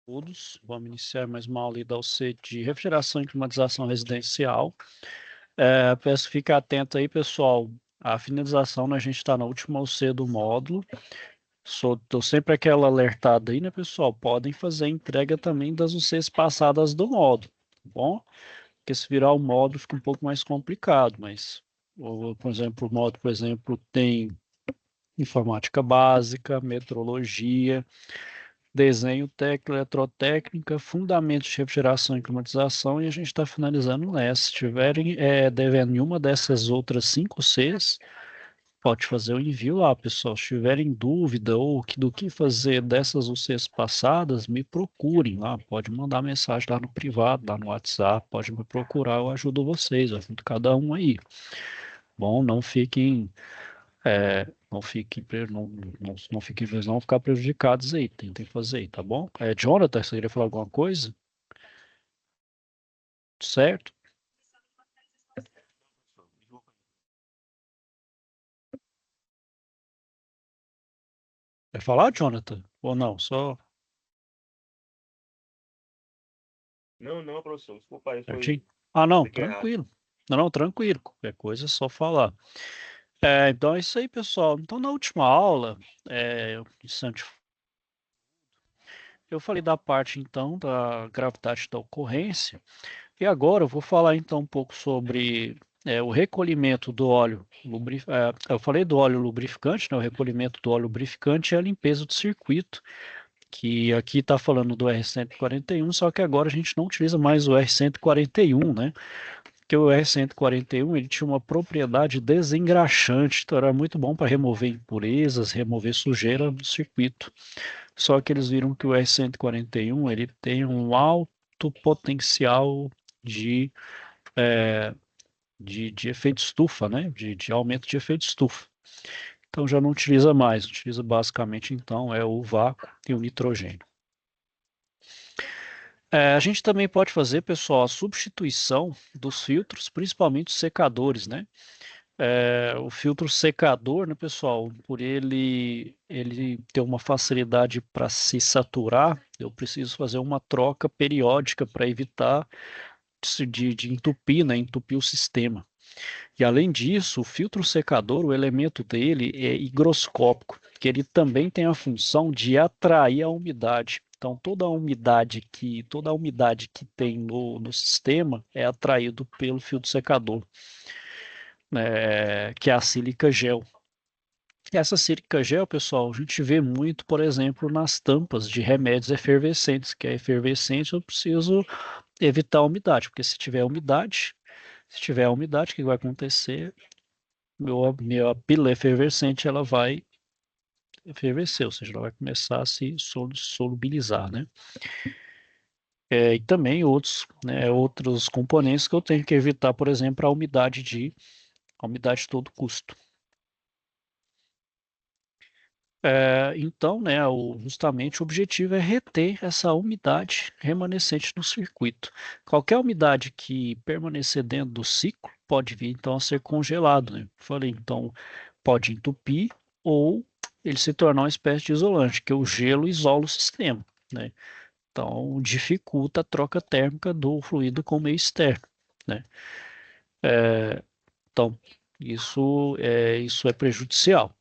Todos. Vamos iniciar mais uma aula da UC de refrigeração e climatização residencial. Peço que fique atento aí, pessoal. A finalização, né, a gente está na última UC do módulo. Tô sempre aquela alertada aí, né, pessoal? Podem fazer a entrega também das UCs passadas do módulo, tá bom? Porque se virar o módulo fica um pouco mais complicado, mas, por exemplo, o módulo, por exemplo, tem informática básica, metrologia, desenho técnico, eletrotécnica, fundamentos de refrigeração e climatização, e a gente está finalizando nessa. Se tiverem devendo em uma dessas outras 5 Cs, pode fazer o envio lá, pessoal. Se tiverem dúvida ou do que fazer dessas UCs passadas, me procurem lá. Pode mandar mensagem lá no privado, lá no WhatsApp, pode me procurar, eu ajudo vocês, eu ajudo cada um aí. Bom, não fiquem, eles não ficar prejudicados aí, tentem fazer aí, tá bom? Jonathan, você queria falar alguma coisa? Certo? Quer falar, Jonathan? Ou não? Só Não, não, professor. Desculpa aí, certinho? foi. Ah, não, Expliquei errado. tranquilo. Não, não, tranquilo. Qualquer coisa é só falar. Então é isso aí, pessoal. Então, na última aula, eu falei da parte, então, da gravidade da ocorrência. E agora eu vou falar então um pouco sobre o recolhimento do óleo lubrificante. Eu falei do óleo lubrificante, né, o recolhimento do óleo lubrificante e a limpeza do circuito, que aqui está falando do R141, só que agora a gente não utiliza mais o R141, né? Porque o R141 ele tinha uma propriedade desengraxante, então era muito bom para remover impurezas, remover sujeira do circuito. Só que eles viram que o R141 ele tem um alto potencial de de efeito estufa, né? De aumento de efeito estufa. Então já não utiliza mais, utiliza basicamente então o vácuo e o nitrogênio. A gente também pode fazer, pessoal, a substituição dos filtros, principalmente os secadores, né? O filtro secador, né, pessoal, por ele ter uma facilidade para se saturar, eu preciso fazer uma troca periódica para evitar de entupir, né, entupir o sistema. E além disso, o filtro secador, o elemento dele é higroscópico, que ele também tem a função de atrair a umidade. Então, toda a umidade que tem no sistema é atraído pelo filtro secador, né, que é a sílica gel. E essa sílica gel, pessoal, a gente vê muito, por exemplo, nas tampas de remédios efervescentes, que é efervescente, eu preciso evitar a umidade, porque se tiver umidade, o que vai acontecer? Minha pílula efervescente ela vai efervescer, ou seja, ela vai começar a se solubilizar, né? E também outros componentes que eu tenho que evitar, por exemplo, a umidade de todo custo. Então, né, justamente o objetivo é reter essa umidade remanescente no circuito. Qualquer umidade que permanecer dentro do ciclo pode vir então a ser congelado, né? Falei, então pode entupir ou ele se tornar uma espécie de isolante, que o gelo isola o sistema, né? Então dificulta a troca térmica do fluido com o meio externo, né? Então isso é prejudicial.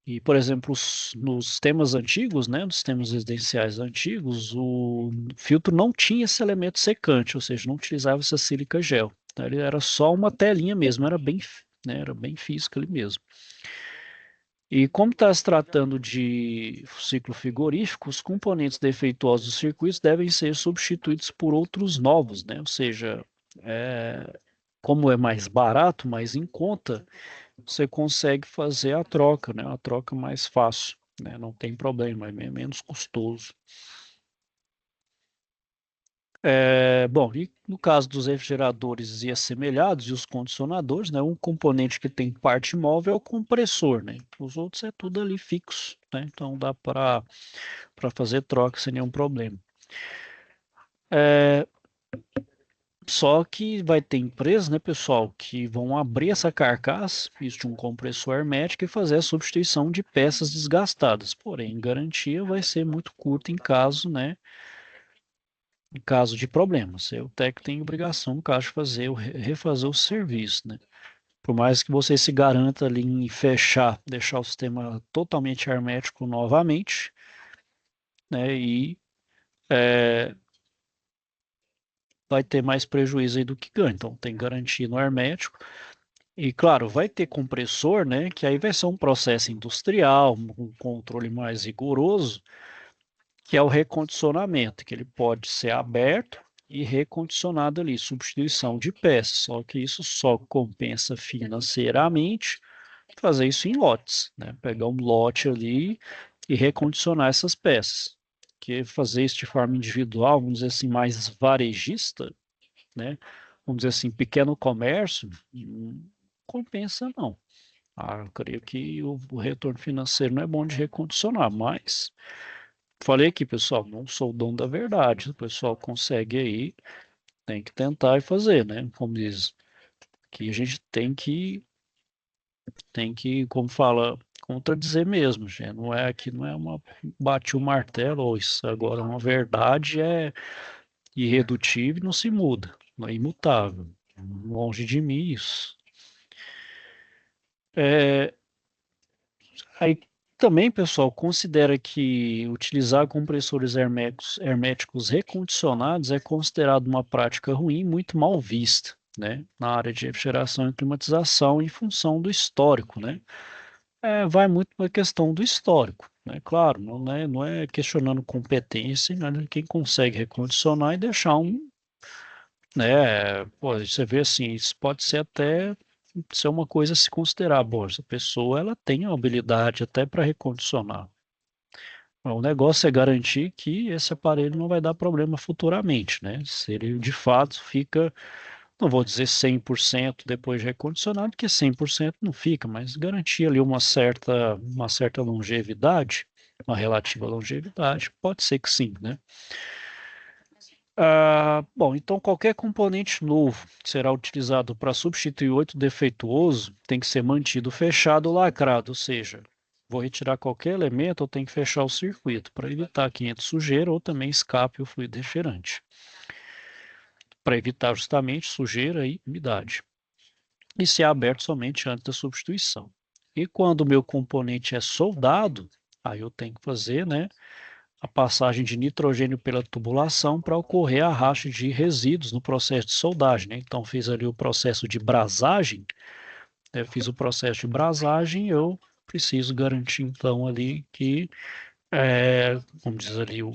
E, por exemplo, nos sistemas antigos, né, nos sistemas residenciais antigos, o filtro não tinha esse elemento secante, ou seja, não utilizava essa sílica gel. Então, ele era só uma telinha mesmo, era bem físico ali mesmo. E como está se tratando de ciclo frigorífico, os componentes defeituosos dos circuitos devem ser substituídos por outros novos, né? Ou seja, como é mais barato, mais em conta, você consegue fazer a troca, né? A troca mais fácil, né? Não tem problema, é menos custoso. Bom, e no caso dos refrigeradores e assemelhados e os condicionadores, né? Um componente que tem parte móvel é o compressor, né? Os outros é tudo ali fixo, né? Então dá para fazer troca sem nenhum problema. Só que vai ter empresas, né, pessoal, que vão abrir essa carcaça, isso de um compressor hermético, e fazer a substituição de peças desgastadas. Porém, garantia vai ser muito curta em caso, né, em caso de problemas. O técnico tem obrigação, no caso, de fazer, refazer o serviço, né. Por mais que você se garanta ali em fechar, deixar o sistema totalmente hermético novamente, né, e é, vai ter mais prejuízo aí do que ganho. Então, tem garantia no hermético. E claro, vai ter compressor, né? Que aí vai ser um processo industrial, um controle mais rigoroso, que é o recondicionamento, que ele pode ser aberto e recondicionado ali, substituição de peças. Só que isso só compensa financeiramente fazer isso em lotes, né? Pegar um lote ali e recondicionar essas peças. Que fazer isso de forma individual, vamos dizer assim, mais varejista, né? Vamos dizer assim, pequeno comércio, não compensa não. Eu creio que o retorno financeiro não é bom de recondicionar, mas falei aqui, pessoal, não sou o dono da verdade. O pessoal consegue aí, tem que tentar e fazer, né? Como diz, que a gente tem que, como fala, contradizer mesmo, gente. Não é aqui, não é uma bate o martelo ou isso. Agora, uma verdade é irredutível e não se muda, não é imutável. Longe de mim isso. É, aí também, pessoal, considera que utilizar compressores herméticos recondicionados é considerado uma prática ruim, muito mal vista, né, na área de refrigeração e climatização em função do histórico, né? Vai muito para a questão do histórico, né? Claro, não é questionando competência, né, quem consegue recondicionar e deixar né? Pô, você vê assim, isso pode ser até ser uma coisa a se considerar. Bom, essa pessoa ela tem a habilidade até para recondicionar. O negócio é garantir que esse aparelho não vai dar problema futuramente, né? Se ele de fato fica, não vou dizer 100% depois de recondicionado, porque 100% não fica, mas garantir ali uma certa longevidade, uma relativa longevidade, pode ser que sim, né? Bom, então qualquer componente novo que será utilizado para substituir o oito defeituoso tem que ser mantido fechado ou lacrado, ou seja, vou retirar qualquer elemento, eu tenho que fechar o circuito para evitar que entre sujeira ou também escape o fluido refrigerante, para evitar justamente sujeira e umidade. E ser aberto somente antes da substituição. E quando o meu componente é soldado, aí eu tenho que fazer, né, a passagem de nitrogênio pela tubulação para ocorrer a racha de resíduos no processo de soldagem, né? Então, fiz ali o processo de brasagem, né? Fiz o processo de brasagem, eu preciso garantir, então, ali que, como diz ali, o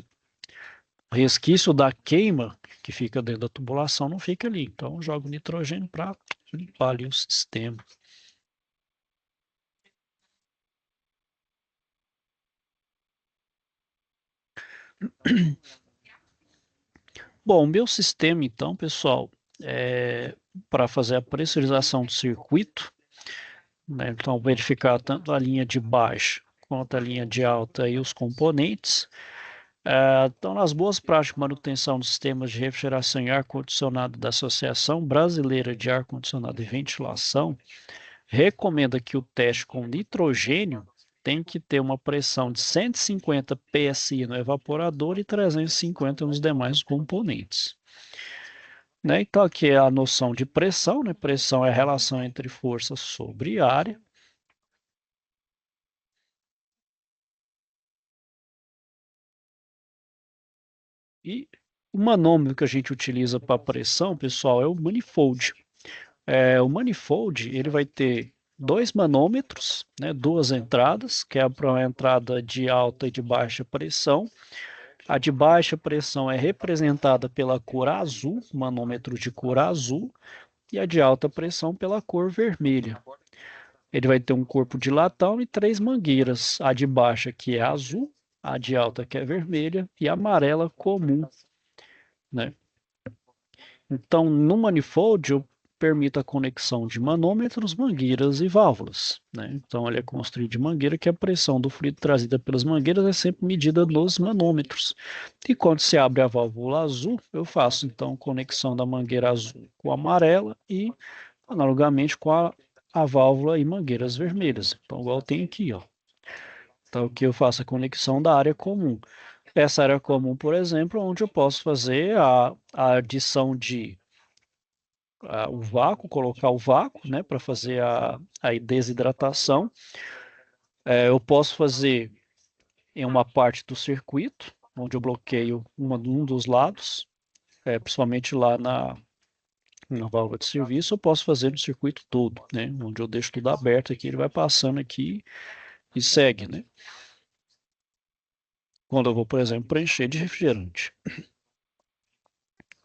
resquício da queima que fica dentro da tubulação não fica ali. Então, eu jogo nitrogênio para limpar ali o sistema. Bom, o meu sistema, então, pessoal, para fazer a pressurização do circuito, né? Então, verificar tanto a linha de baixa quanto a linha de alta e os componentes. Então, nas boas práticas de manutenção dos sistemas de refrigeração e ar-condicionado da Associação Brasileira de Ar-Condicionado e Ventilação, recomenda que o teste com nitrogênio tem que ter uma pressão de 150 PSI no evaporador e 350 nos demais componentes. Né? Então, aqui é a noção de pressão, né? Pressão é a relação entre força sobre área. E o manômetro que a gente utiliza para pressão, pessoal, é o manifold. O manifold ele vai ter dois manômetros, né, duas entradas, que é para a entrada de alta e de baixa pressão. A de baixa pressão é representada pela cor azul, manômetro de cor azul, e a de alta pressão pela cor vermelha. Ele vai ter um corpo de latão e três mangueiras, a de baixa que é azul, a de alta que é vermelha e a amarela comum, né? Então, no manifold, eu permite a conexão de manômetros, mangueiras e válvulas, né? Então, ele é construído de mangueira, que a pressão do fluido trazida pelas mangueiras é sempre medida nos manômetros. E quando se abre a válvula azul, eu faço, então, conexão da mangueira azul com a amarela e, analogamente, com a válvula e mangueiras vermelhas. Então, igual tem aqui, ó. Então, aqui eu faço a conexão da área comum. Essa área comum, por exemplo, onde eu posso fazer a adição de o vácuo, colocar o vácuo, né, para fazer a desidratação. Eu posso fazer em uma parte do circuito, onde eu bloqueio um dos lados, principalmente lá na válvula de serviço, eu posso fazer no circuito todo, né, onde eu deixo tudo aberto aqui, ele vai passando aqui e segue, né. Quando eu vou, por exemplo, preencher de refrigerante.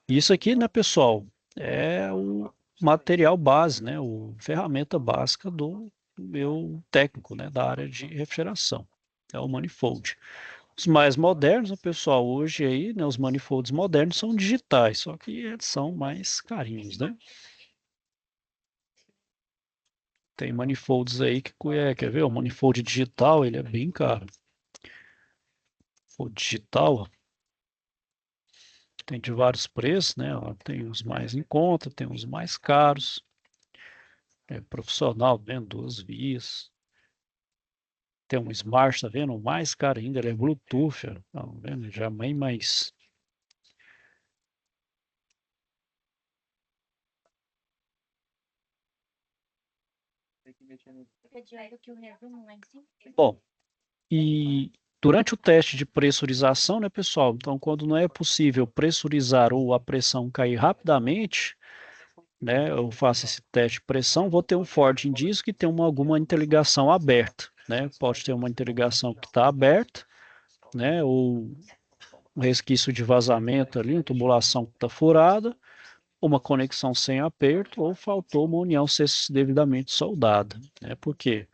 Isso aqui, né, pessoal, é o material base, né, a ferramenta básica do meu técnico, né, da área de refrigeração. É o manifold. Os mais modernos, né, pessoal, hoje aí, né, os manifolds modernos são digitais, só que eles são mais carinhos, né? Tem manifolds aí que quer ver? O manifold digital, ele é bem caro. O digital tem de vários preços, né? Tem os mais em conta, tem os mais caros. É profissional, vendo 2 vias. Tem um Smart, tá vendo? O mais caro ainda, ele é Bluetooth, tá vendo? Já bem mais. Bom, e durante o teste de pressurização, né, pessoal? Então, quando não é possível pressurizar ou a pressão cair rapidamente, né, eu faço esse teste de pressão, vou ter um forte indício que tem alguma interligação aberta, né? Pode ter uma interligação que está aberta, né? Ou um resquício de vazamento ali, uma tubulação que está furada, uma conexão sem aperto, ou faltou uma união ser devidamente soldada, né? Por quê?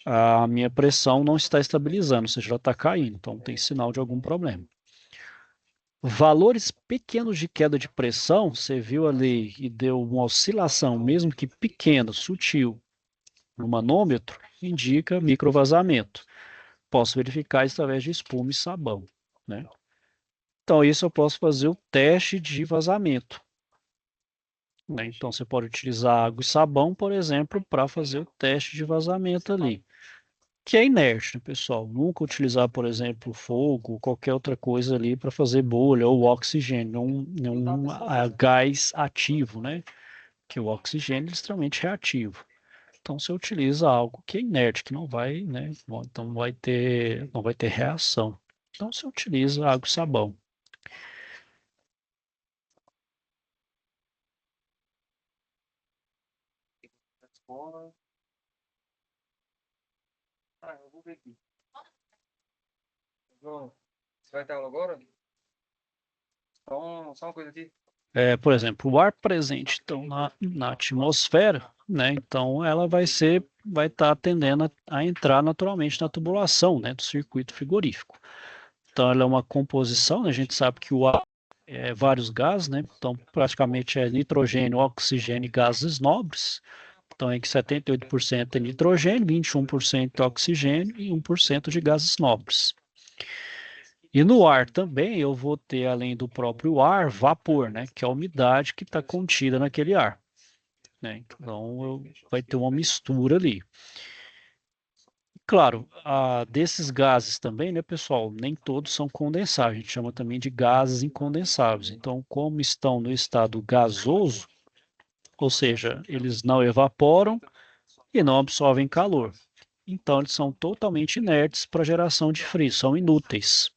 A minha pressão não está estabilizando, ou seja, ela está caindo, então tem sinal de algum problema. Valores pequenos de queda de pressão, você viu ali e deu uma oscilação, mesmo que pequena, sutil, no manômetro, indica microvazamento. Posso verificar isso através de espuma e sabão, né? Então, isso eu posso fazer o teste de vazamento, né? Então, você pode utilizar água e sabão, por exemplo, para fazer o teste de vazamento ali. Que é inerte, né, pessoal? Nunca utilizar, por exemplo, fogo, qualquer outra coisa ali para fazer bolha ou oxigênio, não gás ativo, né? Que o oxigênio é extremamente reativo. Então você utiliza algo que é inerte, que não vai, né? Então não vai ter reação. Então você utiliza água e sabão. Eu vou ver aqui. João, você vai ter aula agora? Só uma coisa aqui. Por exemplo, o ar presente então, na atmosfera, né? Então ela vai estar tendendo a entrar naturalmente na tubulação, né, do circuito frigorífico. Então ela é uma composição, né? A gente sabe que o ar é vários gases, né? Então praticamente é nitrogênio, oxigênio e gases nobres. Então em que 78% é nitrogênio, 21% é oxigênio e 1% de gases nobres. E no ar também eu vou ter, além do próprio ar, vapor, né? Que é a umidade que está contida naquele ar, né? Então vai ter uma mistura ali. Claro, desses gases também, né, pessoal, nem todos são condensáveis, a gente chama também de gases incondensáveis. Então, como estão no estado gasoso, ou seja, eles não evaporam e não absorvem calor. Então, eles são totalmente inertes para a geração de frio, são inúteis.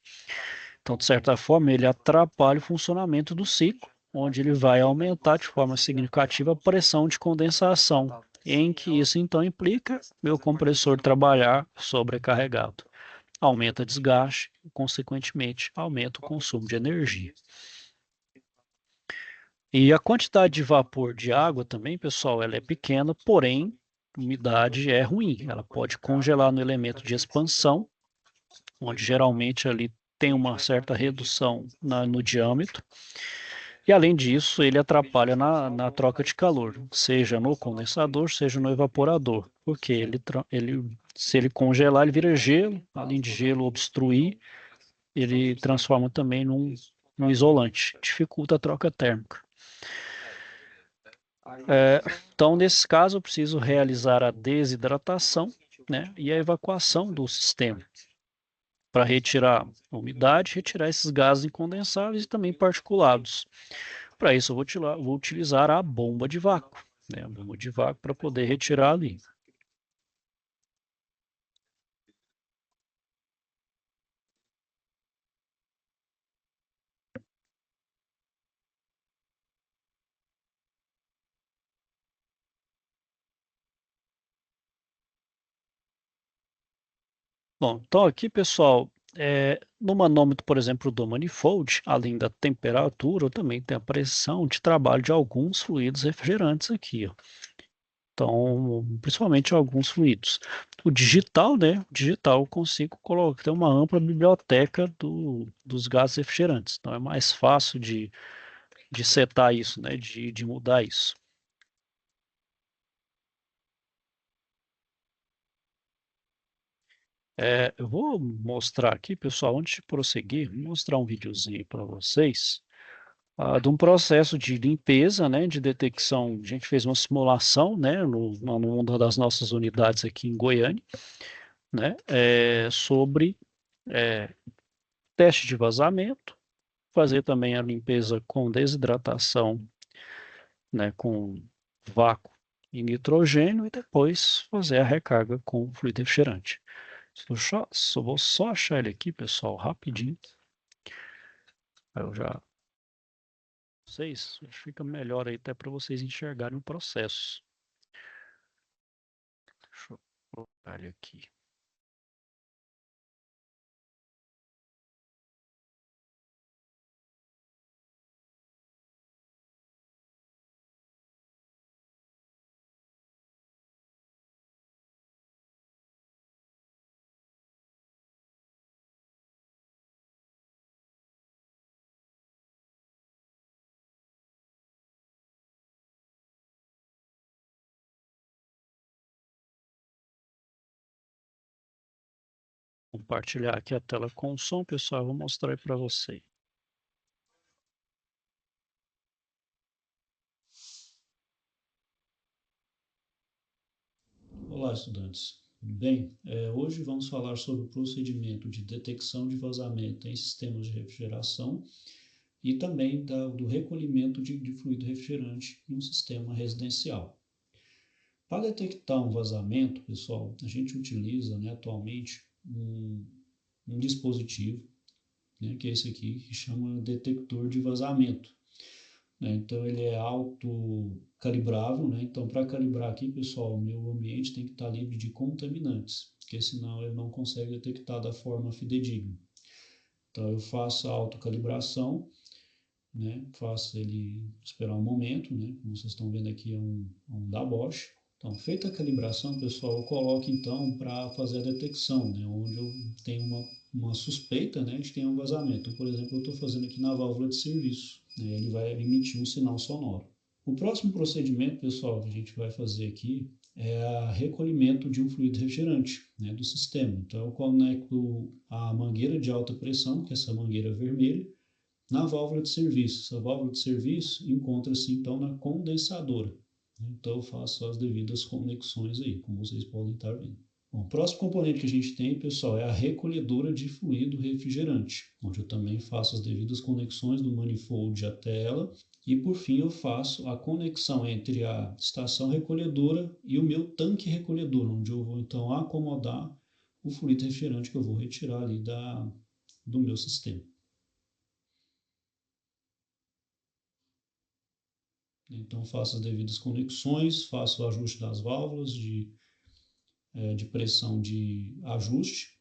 Então, de certa forma, ele atrapalha o funcionamento do ciclo, onde ele vai aumentar de forma significativa a pressão de condensação, em que isso então implica meu compressor trabalhar sobrecarregado. Aumenta desgaste e, consequentemente, aumenta o consumo de energia. E a quantidade de vapor de água também, pessoal, ela é pequena, porém, umidade é ruim. Ela pode congelar no elemento de expansão, onde geralmente ali tem uma certa redução no diâmetro. E além disso, ele atrapalha na troca de calor, seja no condensador, seja no evaporador, porque se ele congelar, ele vira gelo, além de gelo obstruir, ele transforma também num isolante, dificulta a troca térmica. Então, nesse caso, eu preciso realizar a desidratação, né, e a evacuação do sistema para retirar a umidade, retirar esses gases incondensáveis e também particulados. Para isso, eu vou utilizar a bomba de vácuo, né, a bomba de vácuo para poder retirar ali. Bom, então aqui, pessoal, no manômetro, por exemplo, do manifold, além da temperatura, também tem a pressão de trabalho de alguns fluidos refrigerantes aqui, ó. Então, principalmente alguns fluidos. O digital, né? O digital eu consigo colocar, ter uma ampla biblioteca dos gases refrigerantes. Então é mais fácil de setar isso, né? De mudar isso. Eu vou mostrar aqui, pessoal, antes de prosseguir, vou mostrar um videozinho para vocês de um processo de limpeza, né, de detecção. A gente fez uma simulação, né, numa das nossas unidades aqui em Goiânia, né, sobre teste de vazamento, fazer também a limpeza com desidratação, né, com vácuo e nitrogênio e depois fazer a recarga com fluido refrigerante. Vou só achar ele aqui, pessoal, rapidinho. Aí eu já vocês, fica melhor aí até para vocês enxergarem o processo. Deixa eu colocar ele aqui. Compartilhar aqui a tela com o som, pessoal. Vou mostrar aí para vocês. Olá, estudantes. Tudo bem? Hoje vamos falar sobre o procedimento de detecção de vazamento em sistemas de refrigeração e também do recolhimento de fluido refrigerante em um sistema residencial. Para detectar um vazamento, pessoal, a gente utiliza, né, atualmente um dispositivo, né, que é esse aqui, que chama detector de vazamento. Né? Então, ele é autocalibrável. Né? Então, para calibrar aqui, pessoal, o meu ambiente tem que estar livre de contaminantes, porque senão ele não consegue detectar da forma fidedigna. Então, eu faço a autocalibração, né? Faço ele esperar um momento, né? Como vocês estão vendo aqui, é um da Bosch. Então, feita a calibração, pessoal, eu coloco então para fazer a detecção, né? Onde eu tenho uma suspeita, né, de que tem um vazamento. Então, por exemplo, eu estou fazendo aqui na válvula de serviço, né? Ele vai emitir um sinal sonoro. O próximo procedimento, pessoal, que a gente vai fazer aqui é o recolhimento de um fluido refrigerante, né, do sistema. Então, eu conecto a mangueira de alta pressão, que é essa mangueira vermelha, na válvula de serviço. Essa válvula de serviço encontra-se então na condensadora. Então eu faço as devidas conexões aí, como vocês podem estar vendo. Bom, o próximo componente que a gente tem, pessoal, é a recolhedora de fluido refrigerante, onde eu também faço as devidas conexões do manifold até ela. E por fim eu faço a conexão entre a estação recolhedora e o meu tanque recolhedor, onde eu vou então acomodar o fluido refrigerante que eu vou retirar ali do meu sistema. Então faço as devidas conexões, faço o ajuste das válvulas de pressão de ajuste.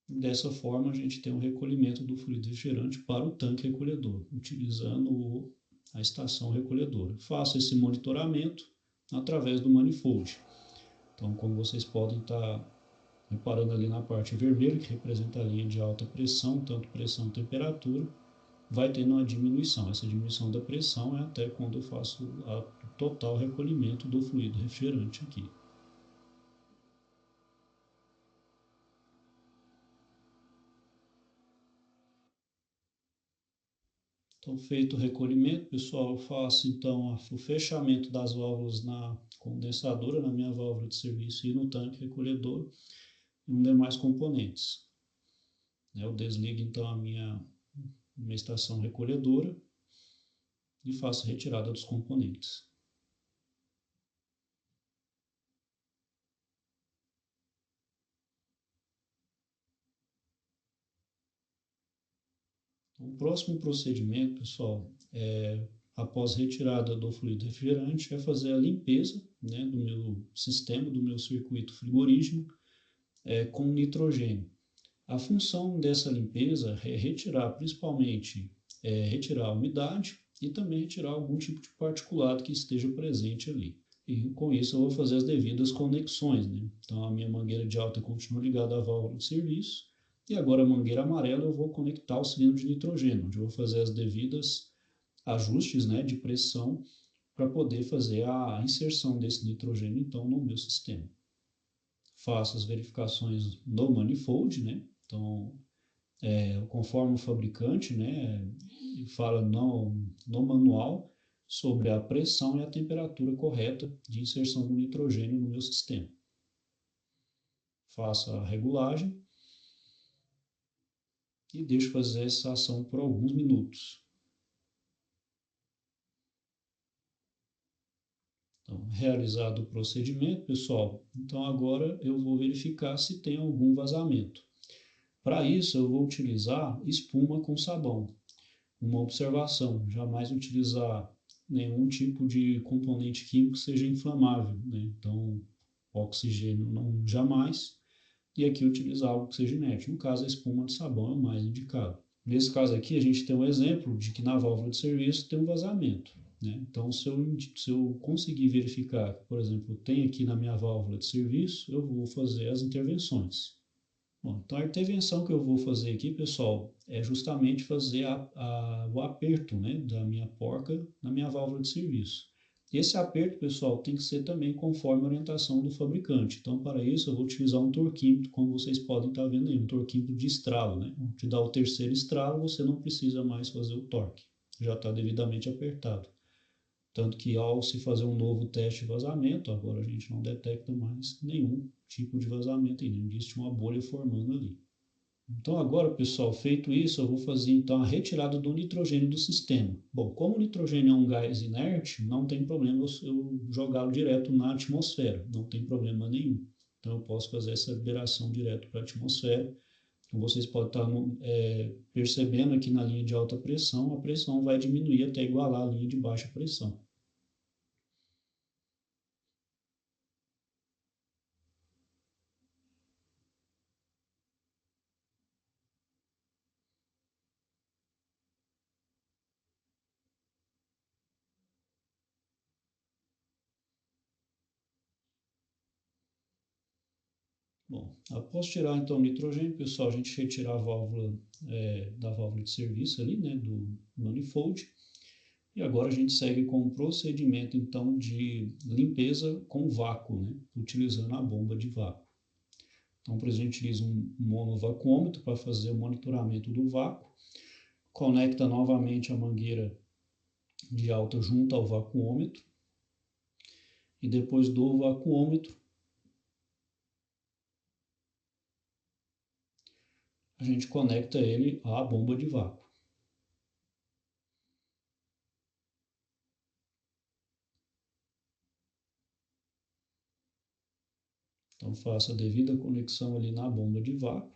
Dessa forma a gente tem um recolhimento do fluido refrigerante para o tanque recolhedor, utilizando a estação recolhedora. Faço esse monitoramento através do manifold. Então, como vocês podem estar reparando ali na parte vermelha, que representa a linha de alta pressão, tanto pressão e temperatura, vai tendo uma diminuição. Essa diminuição da pressão é até quando eu faço o total recolhimento do fluido refrigerante aqui. Então, feito o recolhimento, pessoal, eu faço então o fechamento das válvulas na condensadora, na minha válvula de serviço e no tanque recolhedor e nos demais componentes. Eu desligo então a minha estação recolhedora e faço a retirada dos componentes. O próximo procedimento, pessoal, após retirada do fluido refrigerante, é fazer a limpeza, né, do meu sistema, do meu circuito frigorígeno com nitrogênio. A função dessa limpeza é retirar, principalmente, retirar a umidade e também retirar algum tipo de particulado que esteja presente ali. E com isso eu vou fazer as devidas conexões, né? Então a minha mangueira de alta continua ligada à válvula de serviço e agora a mangueira amarela eu vou conectar o cilindro de nitrogênio, onde eu vou fazer as devidas ajustes, né, de pressão para poder fazer a inserção desse nitrogênio então no meu sistema. Faço as verificações no manifold, né? Então, conforme o fabricante, né, fala no manual sobre a pressão e a temperatura correta de inserção do nitrogênio no meu sistema. Faço a regulagem e deixo fazer essa ação por alguns minutos. Então, realizado o procedimento, pessoal, então agora eu vou verificar se tem algum vazamento. Para isso, eu vou utilizar espuma com sabão. Uma observação, jamais utilizar nenhum tipo de componente químico que seja inflamável, né? Então, oxigênio não jamais, e aqui utilizar algo que seja inerte. No caso, a espuma de sabão é o mais indicado. Nesse caso aqui, a gente tem um exemplo de que na válvula de serviço tem um vazamento, né? Então, se eu conseguir verificar que, por exemplo, tem aqui na minha válvula de serviço, eu vou fazer as intervenções. Bom, então a intervenção que eu vou fazer aqui, pessoal, é justamente fazer o aperto, né, da minha porca na minha válvula de serviço. Esse aperto, pessoal, tem que ser também conforme a orientação do fabricante. Então, para isso, eu vou utilizar um torquímetro, como vocês podem estar vendo aí, um torquímetro de estralo, né? Te dá o terceiro estralo, você não precisa mais fazer o torque, já está devidamente apertado. Tanto que ao se fazer um novo teste de vazamento, agora a gente não detecta mais nenhum tipo de vazamento, não existe uma bolha formando ali. Então agora, pessoal, feito isso, eu vou fazer então a retirada do nitrogênio do sistema. Bom, como o nitrogênio é um gás inerte, não tem problema eu jogá-lo direto na atmosfera, não tem problema nenhum. Então eu posso fazer essa liberação direto para a atmosfera. Como vocês podem estar percebendo aqui na linha de alta pressão, a pressão vai diminuir até igualar a linha de baixa pressão. Bom, após tirar então o nitrogênio, pessoal, a gente retira a válvula da válvula de serviço ali, né, do manifold. E agora a gente segue com o procedimento então de limpeza com vácuo, né, utilizando a bomba de vácuo. Então, por exemplo, a gente utiliza um monovacuômetro para fazer o monitoramento do vácuo. Conecta novamente a mangueira de alta junto ao vacuômetro. E depois do vacuômetro, a gente conecta ele à bomba de vácuo. Então, faço a devida conexão ali na bomba de vácuo.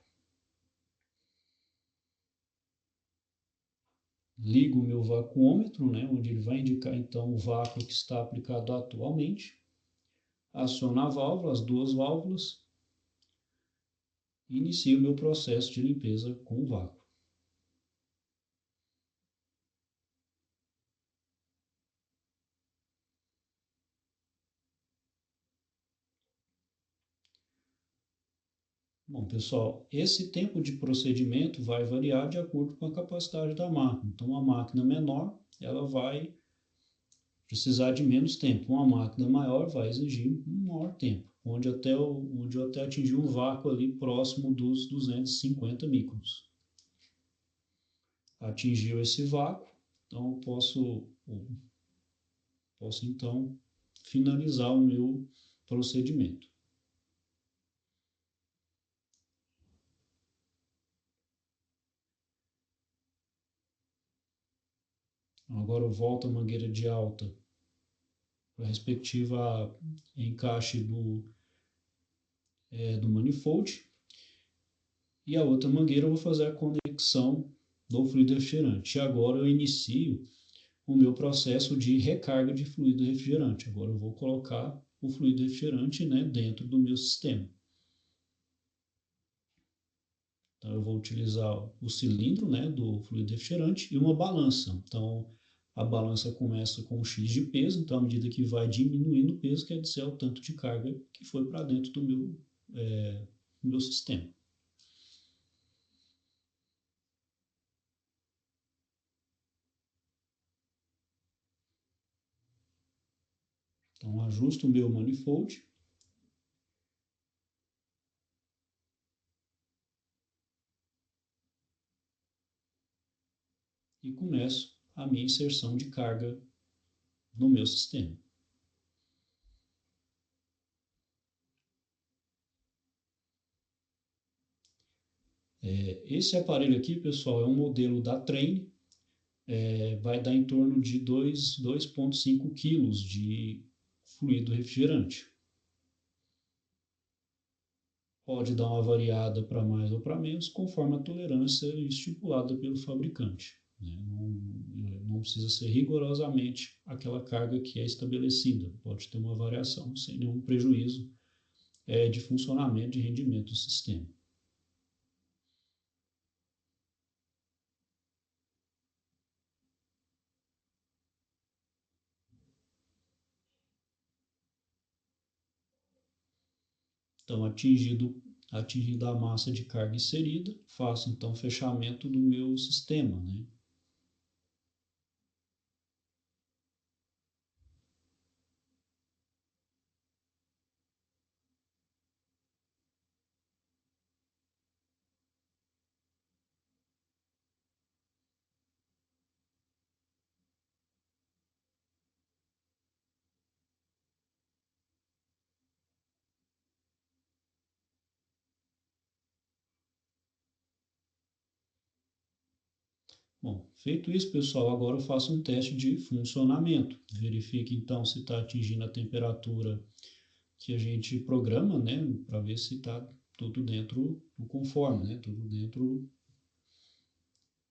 Ligo o meu vacuômetro, né, onde ele vai indicar então o vácuo que está aplicado atualmente. Aciono a válvula, as duas válvulas. E inicio o meu processo de limpeza com o vácuo. Bom, pessoal, esse tempo de procedimento vai variar de acordo com a capacidade da máquina. Então, uma máquina menor, ela vai precisar de menos tempo. Uma máquina maior vai exigir um maior tempo, onde eu até atingir um vácuo ali próximo dos 250 microns. Atingiu esse vácuo, então eu posso então finalizar o meu procedimento. Agora eu volto a mangueira de alta para a respectiva encaixe do manifold, e a outra mangueira eu vou fazer a conexão do fluido refrigerante. E agora eu inicio o meu processo de recarga de fluido refrigerante. Agora eu vou colocar o fluido refrigerante, né, dentro do meu sistema. Então eu vou utilizar o cilindro, né, do fluido refrigerante e uma balança. Então a balança começa com um X de peso, então à medida que vai diminuindo o peso, quer dizer o tanto de carga que foi para dentro do meu sistema. Então ajusto o meu manifold. E começo a minha inserção de carga no meu sistema. Esse aparelho aqui, pessoal, é um modelo da Trane, vai dar em torno de 2,5 kg de fluido refrigerante. Pode dar uma variada para mais ou para menos, conforme a tolerância estipulada pelo fabricante. Não precisa ser rigorosamente aquela carga que é estabelecida. Pode ter uma variação sem nenhum prejuízo de funcionamento, de rendimento do sistema. Então, atingida a massa de carga inserida, faço então o fechamento do meu sistema, né? Bom, feito isso, pessoal, agora eu faço um teste de funcionamento. Verifique então se está atingindo a temperatura que a gente programa, né, para ver se está tudo dentro do conforme, né, tudo dentro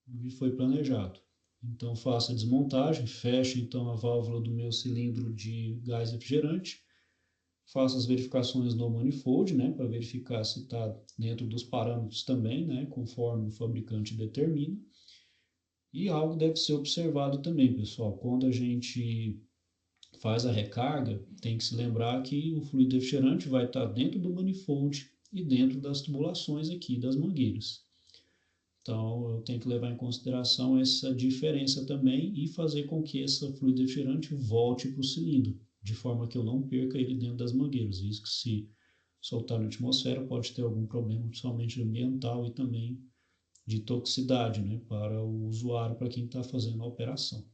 do que foi planejado. Então faço a desmontagem, fecho então a válvula do meu cilindro de gás refrigerante, faço as verificações no manifold, né, para verificar se está dentro dos parâmetros também, né, conforme o fabricante determina. E algo deve ser observado também, pessoal, quando a gente faz a recarga, tem que se lembrar que o fluido refrigerante vai estar dentro do manifold e dentro das tubulações aqui das mangueiras. Então, eu tenho que levar em consideração essa diferença também e fazer com que esse fluido refrigerante volte para o cilindro, de forma que eu não perca ele dentro das mangueiras, visto que se soltar na atmosfera pode ter algum problema, principalmente ambiental e também de toxicidade, né, para o usuário, para quem está fazendo a operação.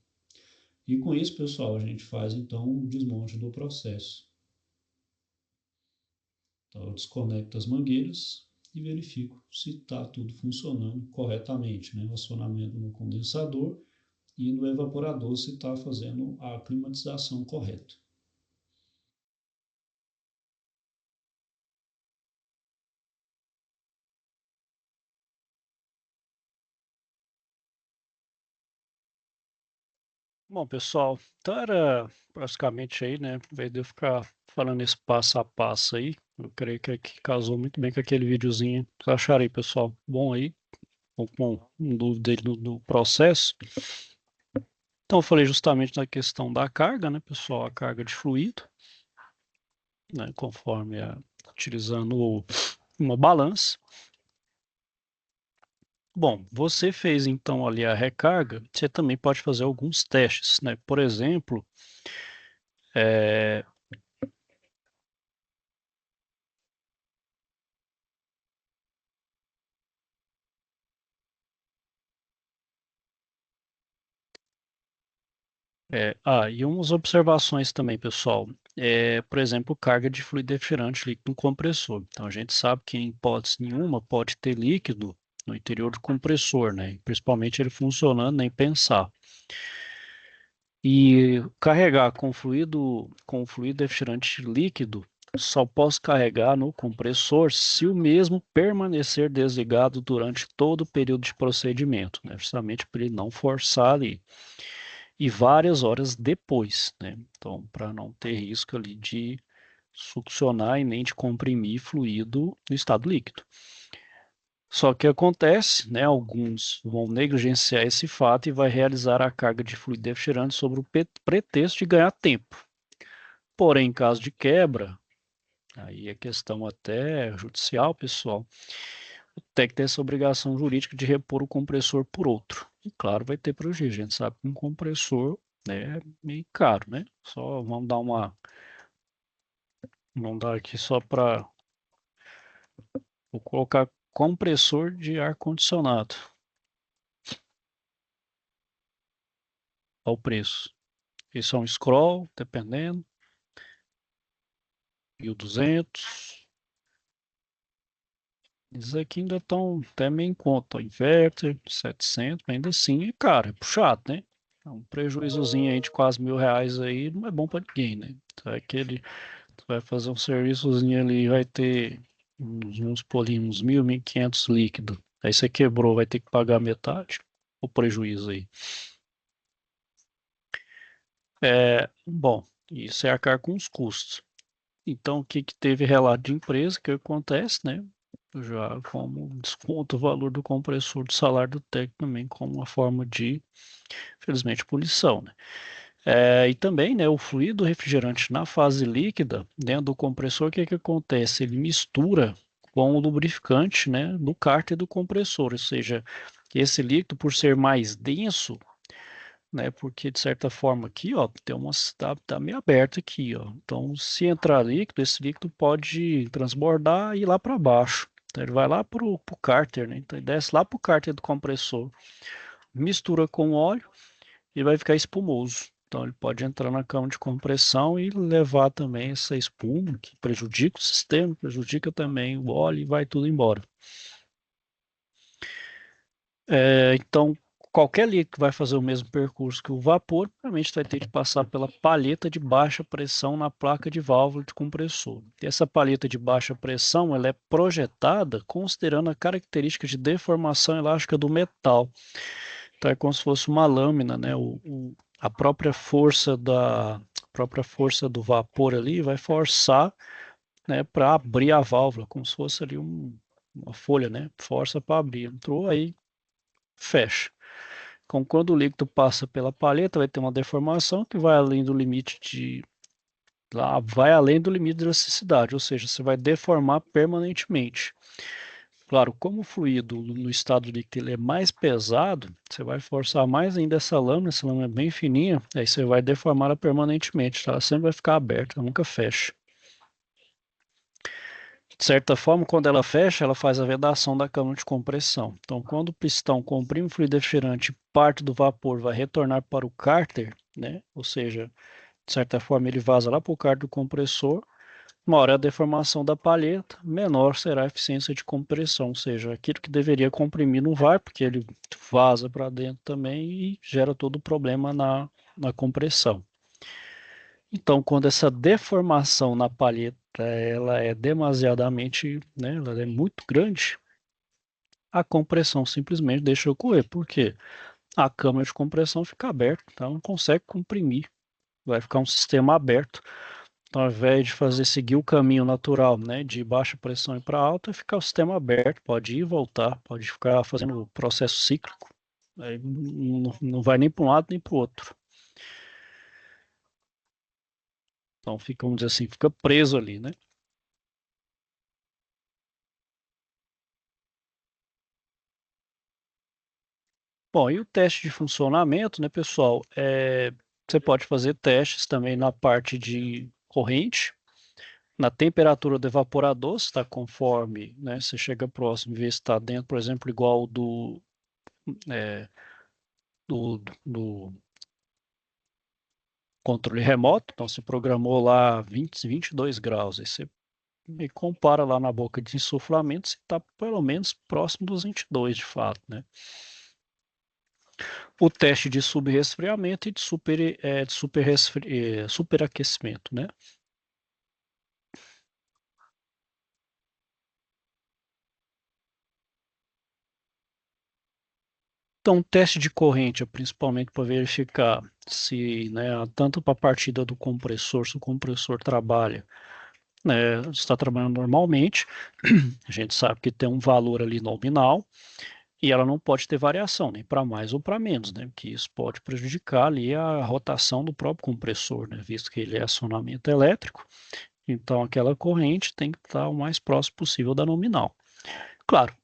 E com isso, pessoal, a gente faz então o desmonte do processo. Então, eu desconecto as mangueiras e verifico se está tudo funcionando corretamente, né? O acionamento no condensador e no evaporador se está fazendo a climatização correta. Bom, pessoal, então era basicamente aí, né? Em vez de eu ficar falando esse passo a passo aí, eu creio que aqui casou muito bem com aquele videozinho. Vocês acharam aí, pessoal? Bom aí? Com dúvida aí no processo. Então, eu falei justamente na questão da carga, né, pessoal? A carga de fluido, né? Conforme utilizando uma balança. Bom, você fez então ali a recarga, você também pode fazer alguns testes, né? Por exemplo, é, e umas observações também, pessoal. Por exemplo, carga de fluido refrigerante líquido no compressor. Então, a gente sabe que em hipótese nenhuma pode ter líquido no interior do compressor, né? Principalmente ele funcionando, nem pensar. E carregar com fluido refrigerante líquido, só posso carregar no compressor se o mesmo permanecer desligado durante todo o período de procedimento, né? Justamente para ele não forçar ali. E várias horas depois, né? Então, para não ter risco ali de succionar e nem de comprimir fluido no estado líquido. Só que acontece, né? Alguns vão negligenciar esse fato e vai realizar a carga de fluido refrigerante sobre o pretexto de ganhar tempo. Porém, em caso de quebra, aí é questão até judicial, pessoal, o técnico tem essa obrigação jurídica de repor o compressor por outro. E claro, vai ter prejuízo. A gente sabe que um compressor, né, é meio caro, né? Só vamos dar uma. Vamos dar aqui só para. Vou colocar compressor de ar-condicionado. Olha o preço. Esse é um scroll, dependendo. 1.200. Esses aqui ainda estão até meio em conta. Ó. Inverter, 700, mas ainda assim é caro, é puxado, né? Um prejuízozinho aí de quase R$ 1.000 aí não é bom para ninguém, né? Então, tu vai fazer um serviçozinho ali, vai ter uns polinhos, uns 1.000, 1.500 líquido. Aí você quebrou, vai ter que pagar metade. O prejuízo aí. Bom, isso é arcar com os custos. Então, o que que teve relato de empresa, que acontece, né? Já como desconto o valor do compressor do salário do técnico também, como uma forma de, infelizmente, punição, né? E também, né, o fluido refrigerante na fase líquida, dentro do compressor, o que que acontece? Ele mistura com o lubrificante, né, do cárter do compressor, ou seja, esse líquido, por ser mais denso, né? Porque de certa forma aqui, ó, tem uma tá meio aberto aqui, ó. Então, se entrar líquido, esse líquido pode transbordar e ir lá para baixo. Então, ele vai lá pro cárter, né? Então, ele desce lá pro cárter do compressor, mistura com óleo e vai ficar espumoso. Então, ele pode entrar na cama de compressão e levar também essa espuma, que prejudica o sistema, prejudica também o óleo e vai tudo embora. Então, qualquer líquido que vai fazer o mesmo percurso que o vapor, provavelmente vai ter que passar pela palheta de baixa pressão na placa de válvula de compressor. E essa palheta de baixa pressão ela é projetada considerando a característica de deformação elástica do metal. Então, é como se fosse uma lâmina, né? A própria força do vapor ali vai forçar, né, para abrir a válvula, como se fosse ali uma folha, né? Força para abrir. Entrou aí, fecha. Então, quando o líquido passa pela palheta, vai ter uma deformação que vai além do limite vai além do limite de elasticidade, ou seja, você vai deformar permanentemente. Claro, como o fluido no estado líquido ele é mais pesado, você vai forçar mais ainda essa lâmina é bem fininha, aí você vai deformá-la permanentemente, tá? Ela sempre vai ficar aberta, ela nunca fecha. De certa forma, quando ela fecha, ela faz a vedação da câmara de compressão. Então, quando o pistão comprime o fluido refrigerante, parte do vapor vai retornar para o cárter, né? Ou seja, de certa forma, ele vaza lá para o cárter do compressor. Maior é a deformação da palheta, menor será a eficiência de compressão, ou seja, aquilo que deveria comprimir não vai, porque ele vaza para dentro também e gera todo o problema na compressão. Então, quando essa deformação na palheta ela é demasiadamente, né, ela é muito grande, a compressão simplesmente deixa ocorrer. Por quê? A câmara de compressão fica aberta, então não consegue comprimir, vai ficar um sistema aberto. Então, ao invés de seguir o caminho natural, né, de baixa pressão e para alta, ficar o sistema aberto, pode ir e voltar, pode ficar fazendo o processo cíclico, aí não vai nem para um lado nem para o outro. Então, fica, vamos dizer assim, fica preso ali, né? Bom, e o teste de funcionamento, né, pessoal? Você pode fazer testes também na parte de corrente, na temperatura do evaporador, se está conforme, né? Você chega próximo e vê se está dentro, por exemplo, igual é, do controle remoto. Então, você programou lá 22 graus. Aí você e compara lá na boca de insuflamento se está pelo menos próximo dos 22, de fato, né? O teste de subresfriamento e de superaquecimento, né? Então, teste de corrente é principalmente para verificar se, né, tanto para a partida do compressor, se o compressor trabalha, né, está trabalhando normalmente, a gente sabe que tem um valor ali nominal, e ela não pode ter variação, nem para mais ou para menos, né? Que isso pode prejudicar ali a rotação do próprio compressor, né? Visto que ele é acionamento elétrico, então aquela corrente tem que estar o mais próximo possível da nominal. Claro,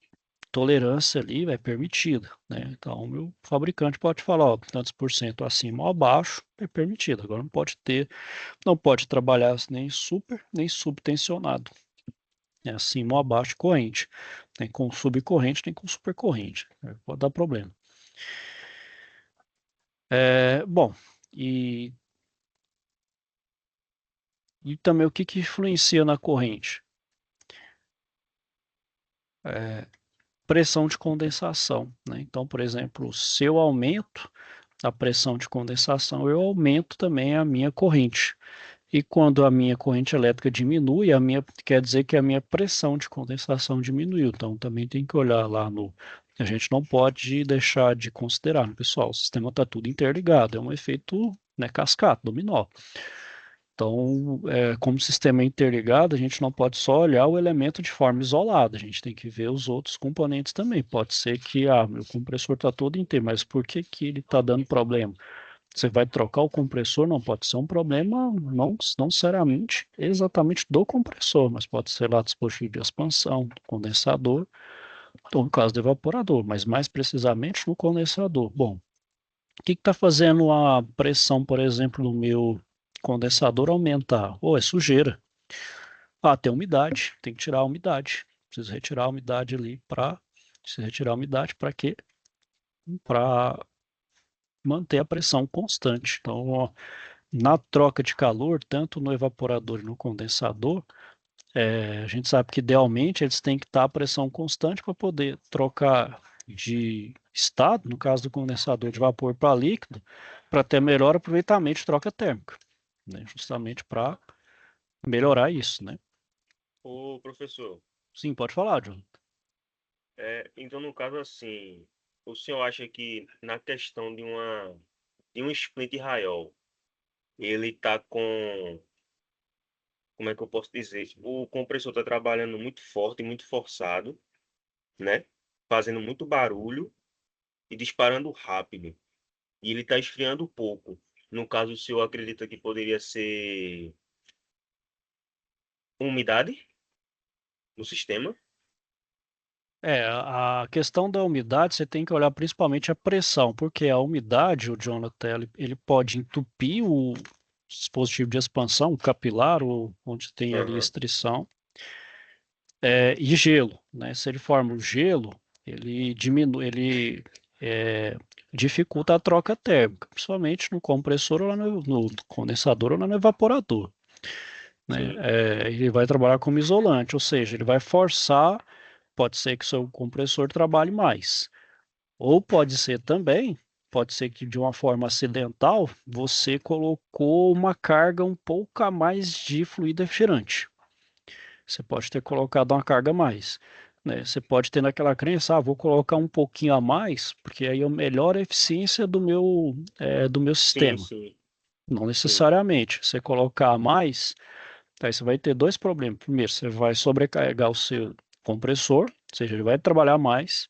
tolerância ali é permitida, né? Então o meu fabricante pode falar, ó, tantos por cento acima ou abaixo é permitido. Agora não pode trabalhar nem super nem subtensionado, acima ou abaixo de corrente. Nem com subcorrente, nem com supercorrente. Pode dar problema. Bom, e, e também o que influencia na corrente? Pressão de condensação, né? Então, por exemplo, se eu aumento a pressão de condensação, eu aumento também a minha corrente. E quando a minha corrente elétrica diminui, quer dizer que a minha pressão de condensação diminuiu. Então, também tem que olhar lá no. A gente não pode deixar de considerar, né, pessoal? O sistema está tudo interligado, é um efeito, né, cascata, dominó. Então, como o sistema é interligado, a gente não pode só olhar o elemento de forma isolada, a gente tem que ver os outros componentes também. Pode ser que, meu compressor está todo inteiro, mas por que ele está dando problema? Você vai trocar o compressor, não pode ser um problema, não seriamente exatamente do compressor, mas pode ser lá dispositivo de expansão, condensador, ou no caso do evaporador, mas mais precisamente no condensador. Bom, o que está fazendo a pressão, por exemplo, no meu condensador aumentar? É sujeira. Tem umidade, tem que tirar a umidade. Preciso retirar a umidade ali para. Preciso retirar a umidade para quê? Para manter a pressão constante. Então, ó, na troca de calor, tanto no evaporador e no condensador, a gente sabe que idealmente eles têm que estar a pressão constante para poder trocar de estado, no caso do condensador de vapor para líquido, para ter melhor aproveitamento de troca térmica, né? Justamente para melhorar isso, né? Ô, professor, Sim, pode falar, John. então no caso assim, o senhor acha que na questão de um splint raiol, ele tá com, como é que eu posso dizer? O compressor está trabalhando muito forte, muito forçado, né? Fazendo muito barulho e disparando rápido. E ele está esfriando pouco. No caso, o senhor acredita que poderia ser umidade no sistema? A questão da umidade, você tem que olhar principalmente a pressão, porque a umidade, o Jonathan, ele pode entupir o dispositivo de expansão, o capilar, onde tem ali Aham. estrição, e gelo, né? Se ele forma o gelo, ele diminui, ele dificulta a troca térmica, principalmente no compressor ou lá no condensador ou lá no evaporador, né? Sim, Ele vai trabalhar como isolante, ou seja, ele vai forçar, pode ser que o seu compressor trabalhe mais, ou pode ser que de uma forma acidental você colocou uma carga um pouco a mais de fluido refrigerante. Você pode ter colocado uma carga a mais, né? Você pode ter naquela crença, vou colocar um pouquinho a mais, porque aí eu melhoro a eficiência do meu sim, sistema. sim, Não sim. necessariamente. Você colocar a mais, aí você vai ter dois problemas. Primeiro, você vai sobrecarregar o seu compressor, ou seja, ele vai trabalhar mais,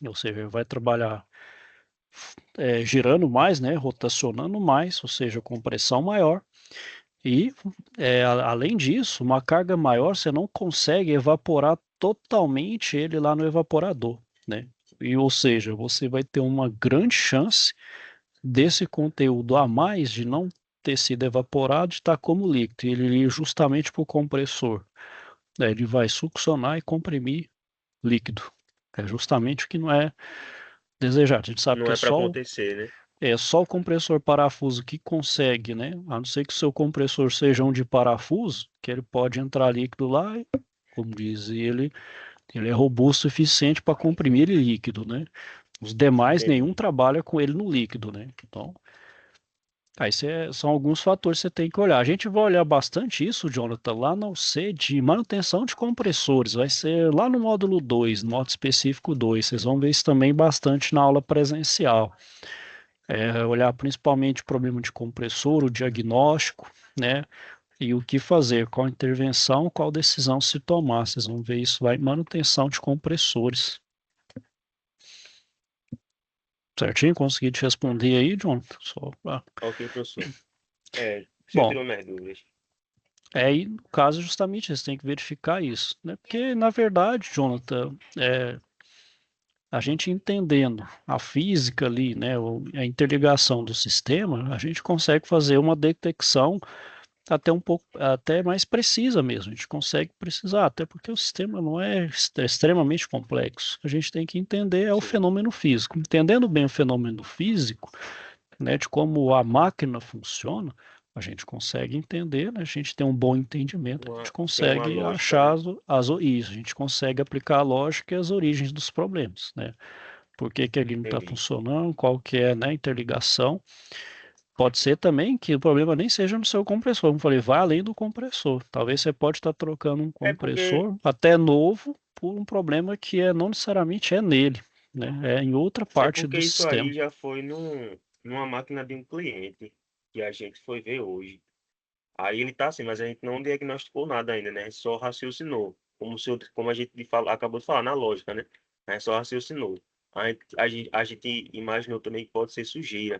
ou seja, ele vai trabalhar girando mais, né, rotacionando mais, ou seja, com pressão maior. E, além disso, uma carga maior, você não consegue evaporar totalmente ele lá no evaporador, né? ou seja, você vai ter uma grande chance desse conteúdo a mais de não ter sido evaporado de estar como líquido. Ele ir justamente para o compressor. Ele vai succionar e comprimir líquido. É justamente o que não é desejado. A gente sabe Não que é para acontecer, né? é só o compressor parafuso que consegue, né? A não ser que o seu compressor seja um de parafuso, que ele pode entrar líquido lá, e, como diz ele é robusto o suficiente para comprimir ele líquido, né? Os demais, nenhum Entendi. trabalha com ele no líquido, né? Então, aí são alguns fatores que você tem que olhar. A gente vai olhar bastante isso, Jonathan, lá no C de manutenção de compressores. Vai ser lá no módulo 2, no módulo específico 2. Vocês vão ver isso também bastante na aula presencial. Olhar principalmente o problema de compressor, o diagnóstico, né? E o que fazer, qual intervenção, qual decisão se tomar. Vocês vão ver isso lá em manutenção de compressores. Certinho? Consegui te responder aí, Jonathan? Ok, professor. Você Bom, tirou minhas dúvidas. aí no caso justamente você tem que verificar isso, né? Porque na verdade, Jonathan, a gente entendendo a física ali, né, a interligação do sistema, a gente consegue fazer uma detecção até um pouco, até mais precisa mesmo. A gente consegue precisar, até porque o sistema não é extremamente complexo. A gente tem que entender o Sim, fenômeno físico. Entendendo bem o fenômeno físico, né, de como a máquina funciona, a gente consegue entender, né, a gente tem um bom entendimento, a gente tem uma consegue lógica, achar né? isso, a gente consegue aplicar a lógica e as origens dos problemas, né? Por que que ele não está Entendi. funcionando, qual que é, né, a interligação. Pode ser também que o problema nem seja no seu compressor, como eu falei, vai além do compressor. Talvez você pode estar trocando um É porque, compressor até novo por um problema que não necessariamente é nele, né? É em outra é parte porque do isso aí sistema. já foi numa máquina de um cliente que a gente foi ver hoje. Aí ele tá assim, mas a gente não diagnosticou nada ainda, né? Só raciocinou. Como a gente acabou de falar na lógica, né? Só raciocinou. A gente imaginou também que pode ser sujeira,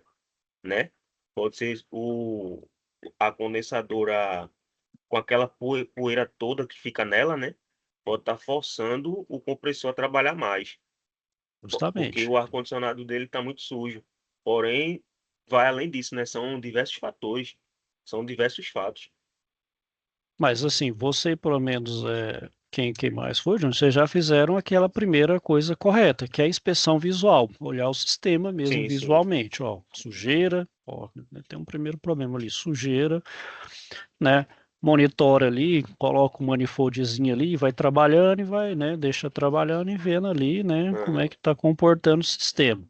né? Pode ser a condensadora com aquela poeira toda que fica nela, né? Pode estar forçando o compressor a trabalhar mais, porque Justamente. o ar-condicionado dele está muito sujo. Porém, vai além disso, né? São diversos fatores, são diversos fatos. Mas assim, você pelo menos quem mais foi, Júnior, vocês já fizeram aquela primeira coisa correta, que é a inspeção visual, olhar o sistema mesmo Sim, sim, visualmente, ó, sujeira, ó, né, tem um primeiro problema ali, sujeira, né? Monitora ali, coloca um manifoldzinho ali, vai trabalhando e vai, né? Deixa trabalhando e vendo ali, né? Como é aham, que está comportando o sistema,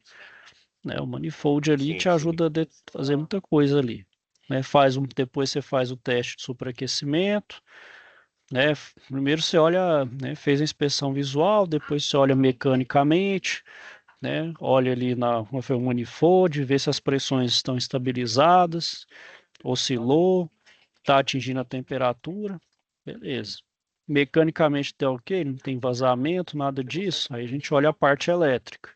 né? O manifold ali sim, te sim, ajuda a fazer muita coisa ali, né? Depois você faz o teste de superaquecimento, né? Primeiro você olha, né? Fez a inspeção visual, depois você olha mecanicamente, né? Olha ali como foi o manifold, vê se as pressões estão estabilizadas, oscilou, está atingindo a temperatura, beleza. Mecanicamente tá ok, não tem vazamento, nada disso. Aí a gente olha a parte elétrica.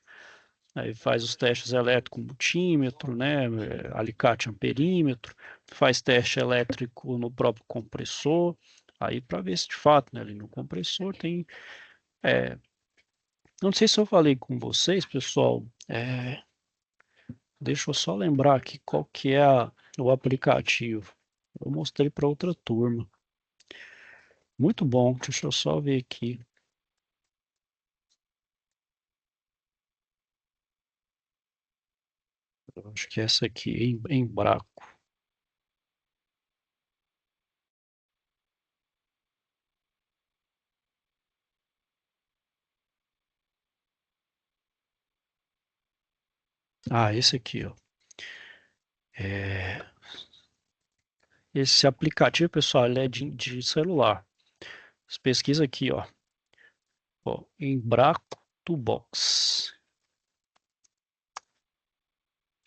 Aí faz os testes elétricos com multímetro, né, alicate amperímetro, faz teste elétrico no próprio compressor, aí para ver se de fato, né, ali no compressor tem. Não sei se eu falei com vocês, pessoal. Deixa eu só lembrar aqui qual que é o aplicativo. Eu mostrei para outra turma. Muito bom, deixa eu só ver aqui. Eu acho que é essa aqui, em Braco. Ah, esse aqui, ó. É, esse aplicativo, pessoal, ele é de celular. Você pesquisa aqui, ó, Embraco Toolbox.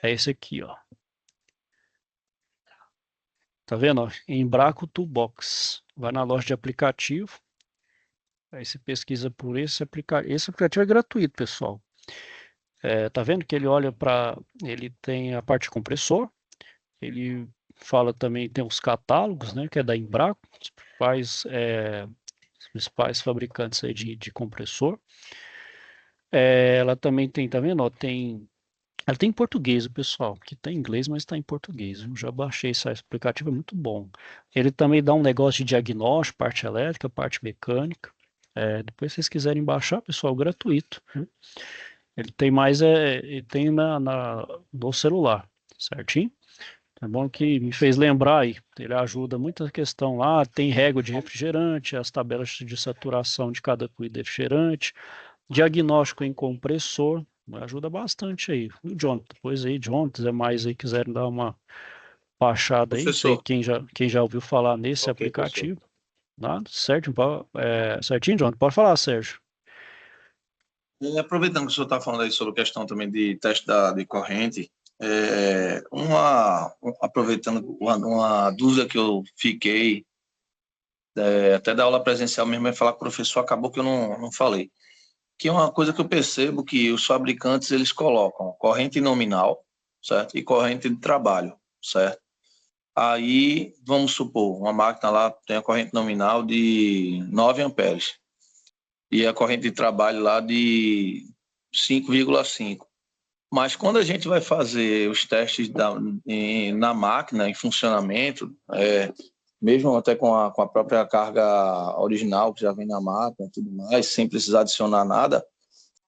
É esse aqui, ó. Tá vendo, ó? Embraco Toolbox. Vai na loja de aplicativo. Aí você pesquisa por esse aplicativo. Esse aplicativo é gratuito, pessoal. Tá vendo que ele olha para. Ele tem a parte de compressor. Ele fala também, tem os catálogos, né? Que é da Embraco. Os principais fabricantes aí de compressor. Ela também tem, tá vendo? Ó, ela tem em português, o pessoal, que tem em inglês, mas está em português. Eu já baixei esse aplicativo, é muito bom. Ele também dá um negócio de diagnóstico, parte elétrica, parte mecânica. Depois, se vocês quiserem baixar, pessoal, gratuito. Ele tem mais, ele tem no celular, certinho? É bom que me fez lembrar aí. Ele ajuda muita questão lá. Tem régua de refrigerante, as tabelas de saturação de cada fluido refrigerante, diagnóstico em compressor. Ajuda bastante aí. O Jonathan, depois aí, Jonathan, é mais aí, quiserem dar uma baixada aí, não sei Professor, quem já ouviu falar nesse Ok, professor. aplicativo. Nada, certo? Certinho, Jonathan? Pode falar, Sérgio. aproveitando que o senhor está falando aí sobre a questão também de teste de corrente, aproveitando uma dúvida que eu fiquei, até da aula presencial mesmo, é falar com o professor, acabou que eu não falei. Que é uma coisa que eu percebo que os fabricantes, eles colocam corrente nominal, certo? E corrente de trabalho, certo? Aí, vamos supor, uma máquina lá tem a corrente nominal de 9 amperes e a corrente de trabalho lá de 5,5. Mas quando a gente vai fazer os testes na máquina, em funcionamento, mesmo até com a própria carga original que já vem na máquina e tudo mais, sem precisar adicionar nada,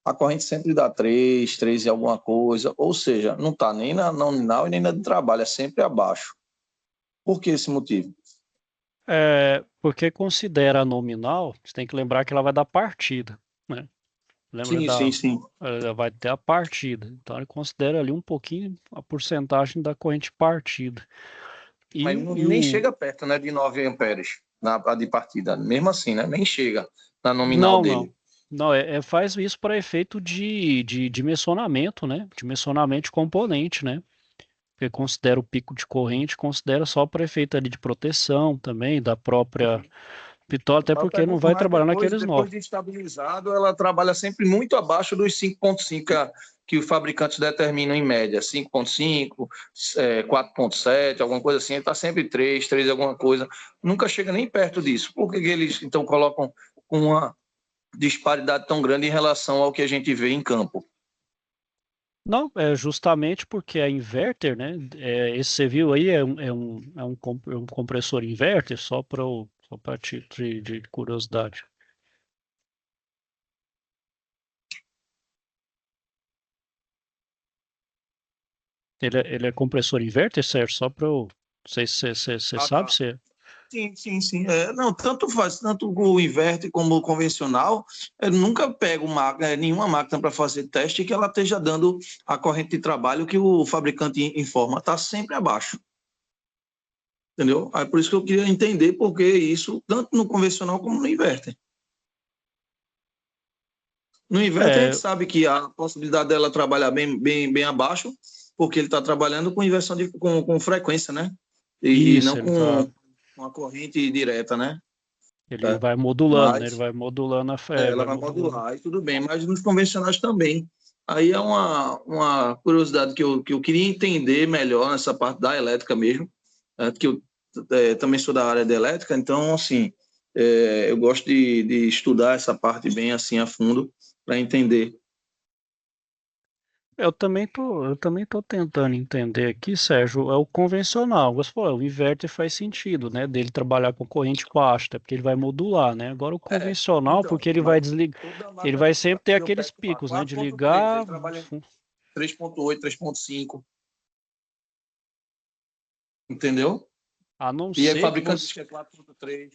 a corrente sempre dá 3 e alguma coisa, ou seja, não está nem na nominal e nem na de trabalho, é sempre abaixo. Por que esse motivo? Porque considera nominal, você tem que lembrar que ela vai dar partida, né? Lembra Sim. ela vai ter a partida. Então ele considera ali um pouquinho a porcentagem da corrente partida. Mas nem chega perto, né, de 9 amperes a de partida. Mesmo assim, né? Nem chega na nominal Não, dele. não, faz isso para efeito de dimensionamento, né? Dimensionamento de componente, né? Porque considera o pico de corrente, considera só para efeito ali de proteção também, da própria bitola, até porque não vai Mas trabalhar depois naqueles de novos. estabilizado, ela trabalha sempre muito abaixo dos 5,5 que os fabricantes determinam em média. 5,5, 4,7, alguma coisa assim. Está sempre 3 alguma coisa. Nunca chega nem perto disso. Por que eles, então, colocam uma disparidade tão grande em relação ao que a gente vê em campo? Não, é justamente porque a inverter, né? Esse você viu aí é um compressor inverter, só para título de curiosidade. Ele é compressor inverter, Sérgio? Só para eu. Não sei se você sabe Tá. se. Sim. Não, tanto faz, tanto o inverte como o convencional, eu nunca pego nenhuma máquina para fazer teste que ela esteja dando a corrente de trabalho que o fabricante informa, está sempre abaixo. Entendeu? Aí por isso que eu queria entender por que isso, tanto no convencional como no inverter. No inverter, a gente É, sabe que a possibilidade dela trabalhar bem abaixo, porque ele está trabalhando com inversão com frequência, né? E isso, não com a corrente direta, né? ele vai modulando, né? Ele Mas vai modulando ela vai vai modulando. modular, e tudo bem, mas nos convencionais também. Aí é uma curiosidade que eu queria entender melhor nessa parte da elétrica mesmo, que eu também sou da área de elétrica, então, assim, eu gosto de estudar essa parte bem assim a fundo para entender. Eu também tô tentando entender aqui, Sérgio, é o convencional. Você falou, o inverter faz sentido, né? Dele trabalhar com corrente baixa, até porque ele vai modular, né? Agora o convencional, Então, porque ele vai mas desligar, toda ele máquina vai sempre ter que eu aqueles pego para picos, né? De 4,3, ele ligar, trabalha em 3,8, 3,5, entendeu? a não E aí, ser que fabricante diz você que é 4,3.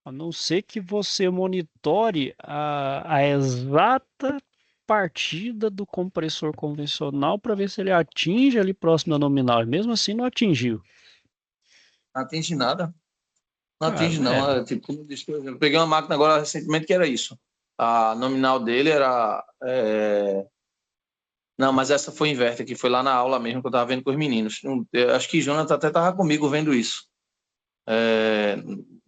A não ser que você monitore a exata partida do compressor convencional para ver se ele atinge ali próximo da nominal. E mesmo assim não atingiu. Não atinge nada. Não Cara, atinge, não. Tipo, como eu disse, por exemplo, eu peguei uma máquina agora recentemente que era isso. A nominal dele era. Não, mas essa foi inverter, que foi lá na aula mesmo que eu estava vendo com os meninos. Eu acho que Jonathan até estava comigo vendo isso. É,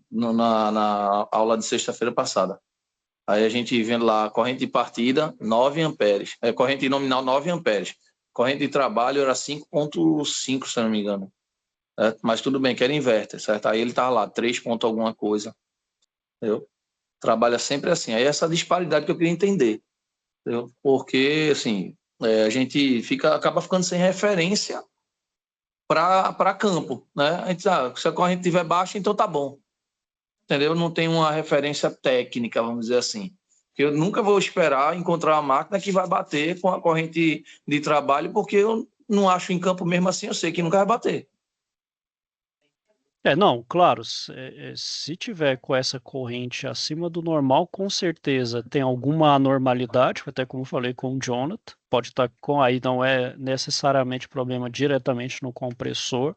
na aula de sexta-feira passada. Aí a gente vendo lá, corrente de partida, 9 amperes. Corrente nominal, 9 amperes. Corrente de trabalho era 5,5, se eu não me engano. Mas tudo bem, que era inverter, certo? Aí ele estava lá, 3 ponto alguma coisa. Entendeu? Trabalha sempre assim. Aí essa disparidade que eu queria entender. entendeu? Porque, assim, a gente acaba ficando sem referência para campo, né? A gente, se a corrente estiver baixa, então tá bom, entendeu? Não tem uma referência técnica, vamos dizer assim. Eu nunca vou esperar encontrar uma máquina que vai bater com a corrente de trabalho, porque eu não acho em campo mesmo assim, eu sei que nunca vai bater. Não, claro, se tiver com essa corrente acima do normal, com certeza tem alguma anormalidade, até como eu falei com o Jonathan, pode estar com, aí não é necessariamente problema diretamente no compressor,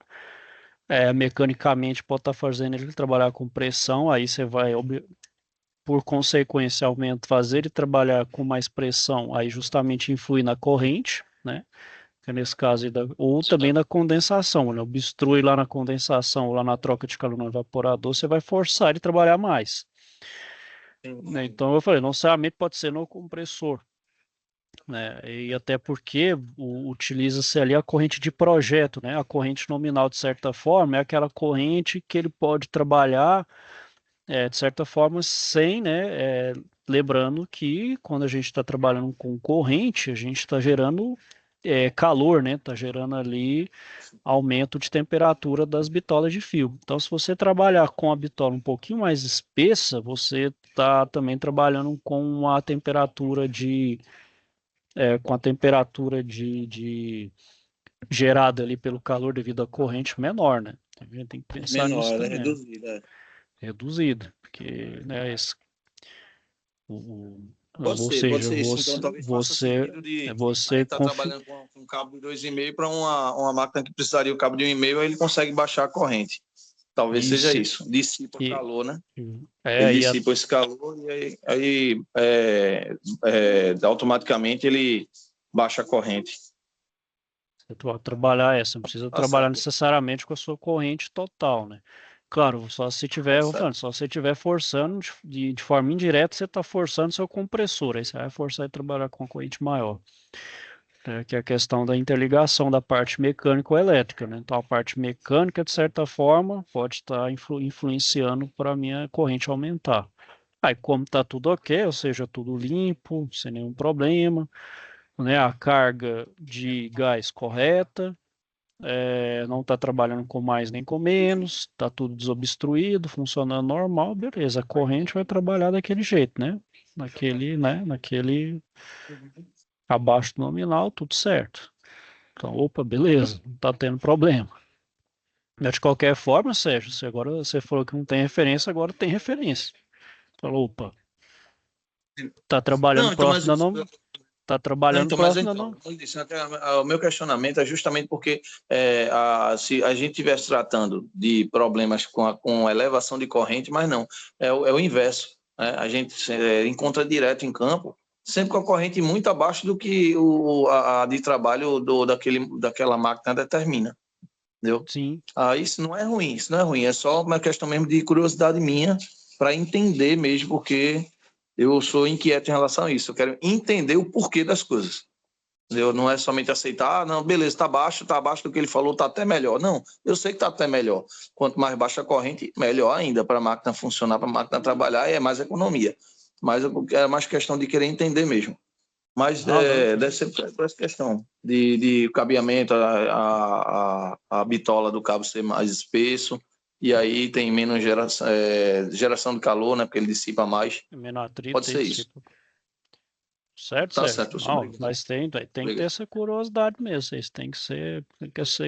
mecanicamente pode estar fazendo ele trabalhar com pressão, aí você vai, por consequência, fazer ele trabalhar com mais pressão, aí justamente influi na corrente, né? Que nesse caso, ou também na condensação, né? Obstrui lá na condensação, lá na troca de calor no evaporador, você vai forçar ele a trabalhar mais. Né? Então, eu falei, não necessariamente pode ser no compressor, né? E até porque utiliza-se ali a corrente de projeto, né? A corrente nominal, de certa forma, é aquela corrente que ele pode trabalhar, de certa forma, sem, né? Lembrando que quando a gente está trabalhando com corrente, a gente está gerando calor, né? Está gerando ali aumento de temperatura das bitolas de fio. Então, se você trabalhar com a bitola um pouquinho mais espessa, você está também trabalhando com a temperatura de gerada ali pelo calor devido à corrente menor, né? A gente tem que pensar nisso Menor, ela é também, né? reduzida. Reduzida, porque, né, o, ou Pode seja, ser isso. Então, talvez faça sentido de a gente estar trabalhando com um cabo de 2,5 para uma máquina que precisaria o cabo de 1,5, aí ele consegue baixar a corrente. Talvez seja isso, isso. Dissipa e, calor, né? é, Ele e dissipa esse calor e aí automaticamente ele baixa a corrente. trabalhar essa, não precisa Tá trabalhar certo. necessariamente com a sua corrente total, né? Claro, só se tiver, Tá certo. só se tiver forçando de forma indireta, você está forçando seu compressor, aí você vai forçar a trabalhar com a corrente maior, né? Que é a questão da interligação da parte mecânica ou elétrica, né? Então a parte mecânica, de certa forma, pode estar influenciando para a minha corrente aumentar. Aí, como está tudo ok, ou seja, tudo limpo, sem nenhum problema, né? A carga de gás correta, não está trabalhando com mais nem com menos, está tudo desobstruído, funcionando normal, beleza. A corrente vai trabalhar daquele jeito, né? Naquele abaixo do nominal, tudo certo. Então, opa, beleza, não está tendo problema. Mas de qualquer forma, Sérgio, se agora você falou que não tem referência, agora tem referência. Falou, opa, tá trabalhando Não, então, próximo da não, tá trabalhando próximo da não. como eu disse, o meu questionamento é justamente porque se a gente estivesse tratando de problemas com elevação de corrente, mas não, é o inverso, né? A gente encontra direto em campo, sempre com a corrente muito abaixo do que a de trabalho daquela máquina determina, entendeu? Sim, Isso não é ruim, é só uma questão mesmo de curiosidade minha para entender mesmo, porque eu sou inquieto em relação a isso. Eu quero entender o porquê das coisas. Entendeu? Não é somente aceitar, não, beleza, está abaixo do que ele falou, está até melhor. Não, eu sei que está até melhor. Quanto mais baixa a corrente, melhor ainda para a máquina funcionar, para a máquina trabalhar, e é mais economia. Mas é mais questão de querer entender mesmo. Mas não, deve ser por essa questão de cabeamento, a bitola do cabo ser mais espesso, e aí tem menos geração de calor, né? Porque ele dissipa mais. menor atrito, Pode ser isso. tipo. Certo, Tá Sérgio? certo, eu sou Não, obrigado. mas tem que ter Obrigado. essa curiosidade mesmo, vocês tem que ser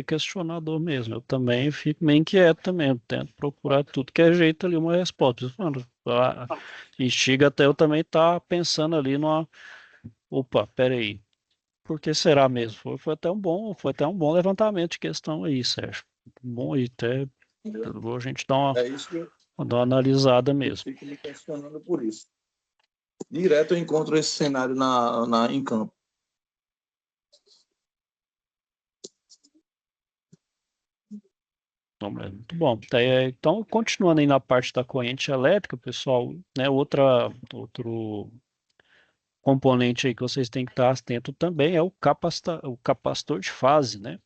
questionador mesmo. Eu também fico meio inquieto também, eu tento procurar tudo que é jeito ali uma resposta. Mano, instiga até eu também estar pensando ali numa, opa, peraí, por que será mesmo? Foi até um bom levantamento de questão aí, Sérgio. Bom aí, até a gente É isso que dar uma analisada eu mesmo. fico me questionando por isso. Direto eu encontro esse cenário em campo. Não, é muito bom. Então, continuando aí na parte da corrente elétrica, pessoal, né, outro componente aí que vocês têm que estar atento também é o capacitor de fase, né?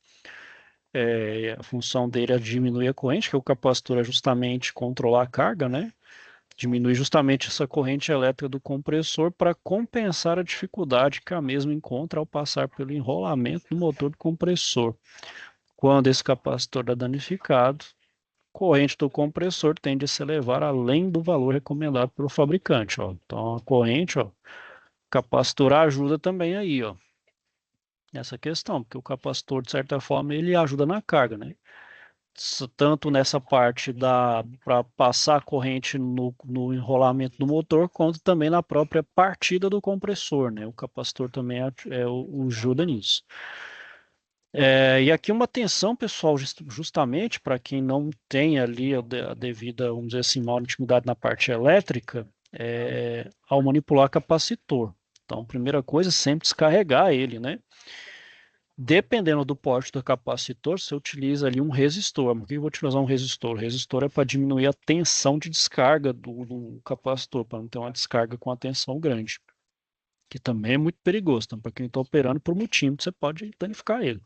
A função dele é diminuir a corrente, que o capacitor é justamente controlar a carga, né? Diminui justamente essa corrente elétrica do compressor para compensar a dificuldade que a mesma encontra ao passar pelo enrolamento do motor do compressor. Quando esse capacitor é danificado, a corrente do compressor tende a se elevar além do valor recomendado pelo fabricante. Ó. Então, a corrente, ó, capacitor ajuda também aí, ó, nessa questão, porque o capacitor, de certa forma, ele ajuda na carga, né? Tanto nessa parte para passar a corrente no enrolamento do motor, quanto também na própria partida do compressor, né? O capacitor também ajuda nisso. E aqui uma atenção, pessoal, justamente para quem não tem ali a devida, vamos dizer assim, maior intimidade na parte elétrica, ao manipular capacitor. Então, primeira coisa, sempre descarregar ele, né? Dependendo do porte do capacitor, você utiliza ali um resistor. Por que eu vou utilizar um resistor? O resistor é para diminuir a tensão de descarga do capacitor, para não ter uma descarga com a tensão grande, que também é muito perigoso. Então, para quem está operando por multímetro, você pode danificar ele.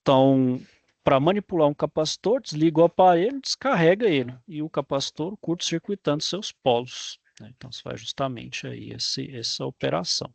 Então, para manipular um capacitor, desliga o aparelho, descarrega ele, e o capacitor curto-circuitando seus polos, né? Então, você faz justamente aí essa operação.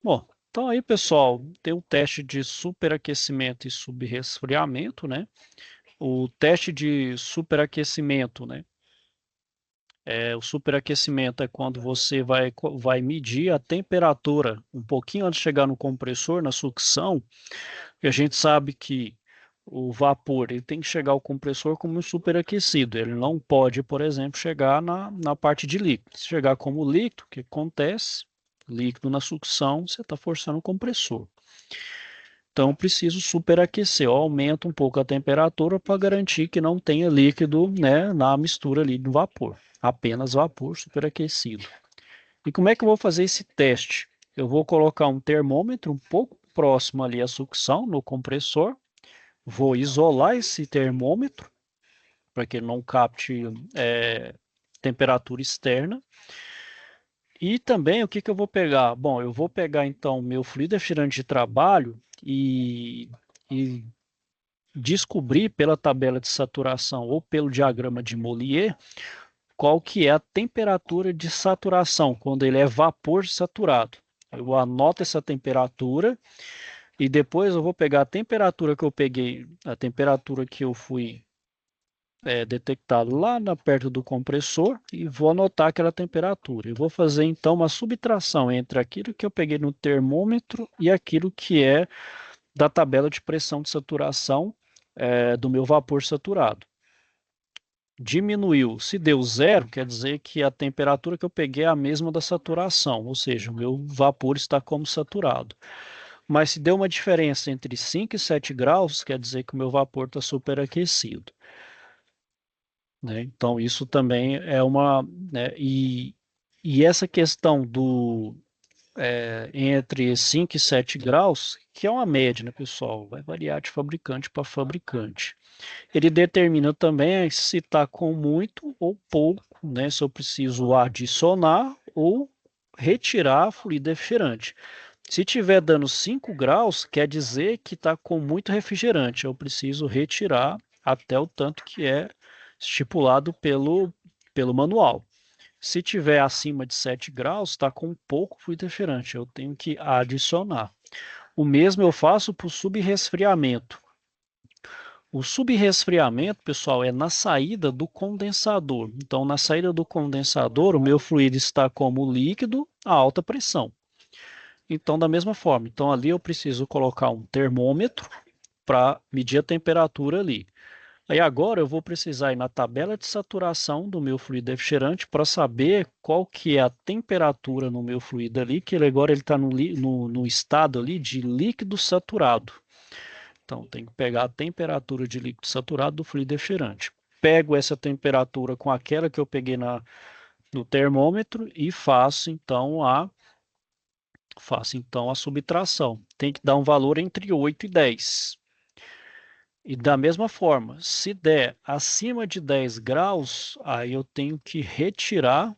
Bom, então aí, pessoal, tem o teste de superaquecimento e subresfriamento, né? O teste de superaquecimento, né? O superaquecimento é quando você vai medir a temperatura um pouquinho antes de chegar no compressor, na sucção, e a gente sabe que o vapor ele tem que chegar ao compressor como superaquecido. Ele não pode, por exemplo, chegar na parte de líquido. Se chegar como líquido, o que acontece? Líquido na sucção, você está forçando o compressor. Então, preciso superaquecer. Eu aumento um pouco a temperatura para garantir que não tenha líquido, né, na mistura ali do vapor. Apenas vapor superaquecido. E como é que eu vou fazer esse teste? Eu vou colocar um termômetro um pouco próximo ali à sucção, no compressor. Vou isolar esse termômetro para que ele não capte temperatura externa. E também o que eu vou pegar? Bom, eu vou pegar então meu fluido refrigerante de trabalho e descobrir pela tabela de saturação ou pelo diagrama de Mollier qual que é a temperatura de saturação quando ele é vapor saturado. Eu anoto essa temperatura e depois eu vou pegar a temperatura que eu peguei, a temperatura que eu fui detectado lá perto do compressor e vou anotar aquela temperatura. E vou fazer então uma subtração entre aquilo que eu peguei no termômetro e aquilo que é da tabela de pressão de saturação do meu vapor saturado. Diminuiu. Se deu zero, quer dizer que a temperatura que eu peguei é a mesma da saturação, ou seja, o meu vapor está como saturado. Mas se deu uma diferença entre 5 e 7 graus, quer dizer que o meu vapor está superaquecido. Né? Então, isso também é uma... Né? E essa questão entre 5 e 7 graus, que é uma média, né, pessoal? Vai variar de fabricante para fabricante. Ele determina também se está com muito ou pouco, né? Se eu preciso adicionar ou retirar fluido refrigerante. Se tiver dando 5 graus, quer dizer que está com muito refrigerante. Eu preciso retirar até o tanto que é estipulado pelo manual. Se tiver acima de 7 graus, está com pouco fluido refrigerante. Eu tenho que adicionar. O mesmo eu faço para o subresfriamento. O subresfriamento, pessoal, é na saída do condensador. Então, na saída do condensador, o meu fluido está como líquido a alta pressão. Então, da mesma forma, então ali eu preciso colocar um termômetro para medir a temperatura ali. Aí agora eu vou precisar ir na tabela de saturação do meu fluido refrigerante para saber qual que é a temperatura no meu fluido ali, que agora ele está no estado ali de líquido saturado. Então, tem que pegar a temperatura de líquido saturado do fluido refrigerante. Pego essa temperatura com aquela que eu peguei no termômetro e faço então a subtração. Tem que dar um valor entre 8 e 10. E da mesma forma, se der acima de 10 graus, aí eu tenho que retirar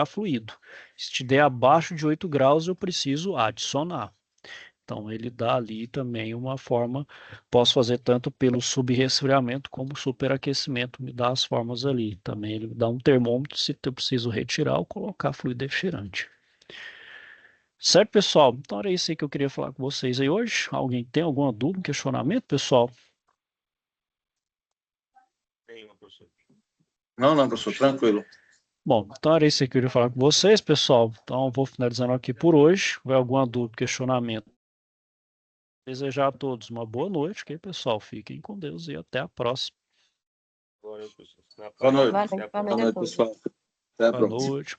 fluido. Se der abaixo de 8 graus, eu preciso adicionar. Então, ele dá ali também uma forma, posso fazer tanto pelo subresfriamento como superaquecimento, me dá as formas ali. Também ele dá um termômetro se eu preciso retirar ou colocar fluido refrigerante. Certo, pessoal? Então era isso aí que eu queria falar com vocês aí hoje. Alguém tem alguma dúvida, questionamento, pessoal? Nenhuma, professor. Não, professor, tranquilo. Bom, então era isso aí que eu queria falar com vocês, pessoal. Então eu vou finalizando aqui por hoje. Se houver alguma dúvida, questionamento, desejar a todos uma boa noite, ok, pessoal? Fiquem com Deus e até a próxima. Boa noite, professor. Na Boa paz. noite. Até a Boa próxima. Boa noite, pessoal. Até a Boa próxima. noite.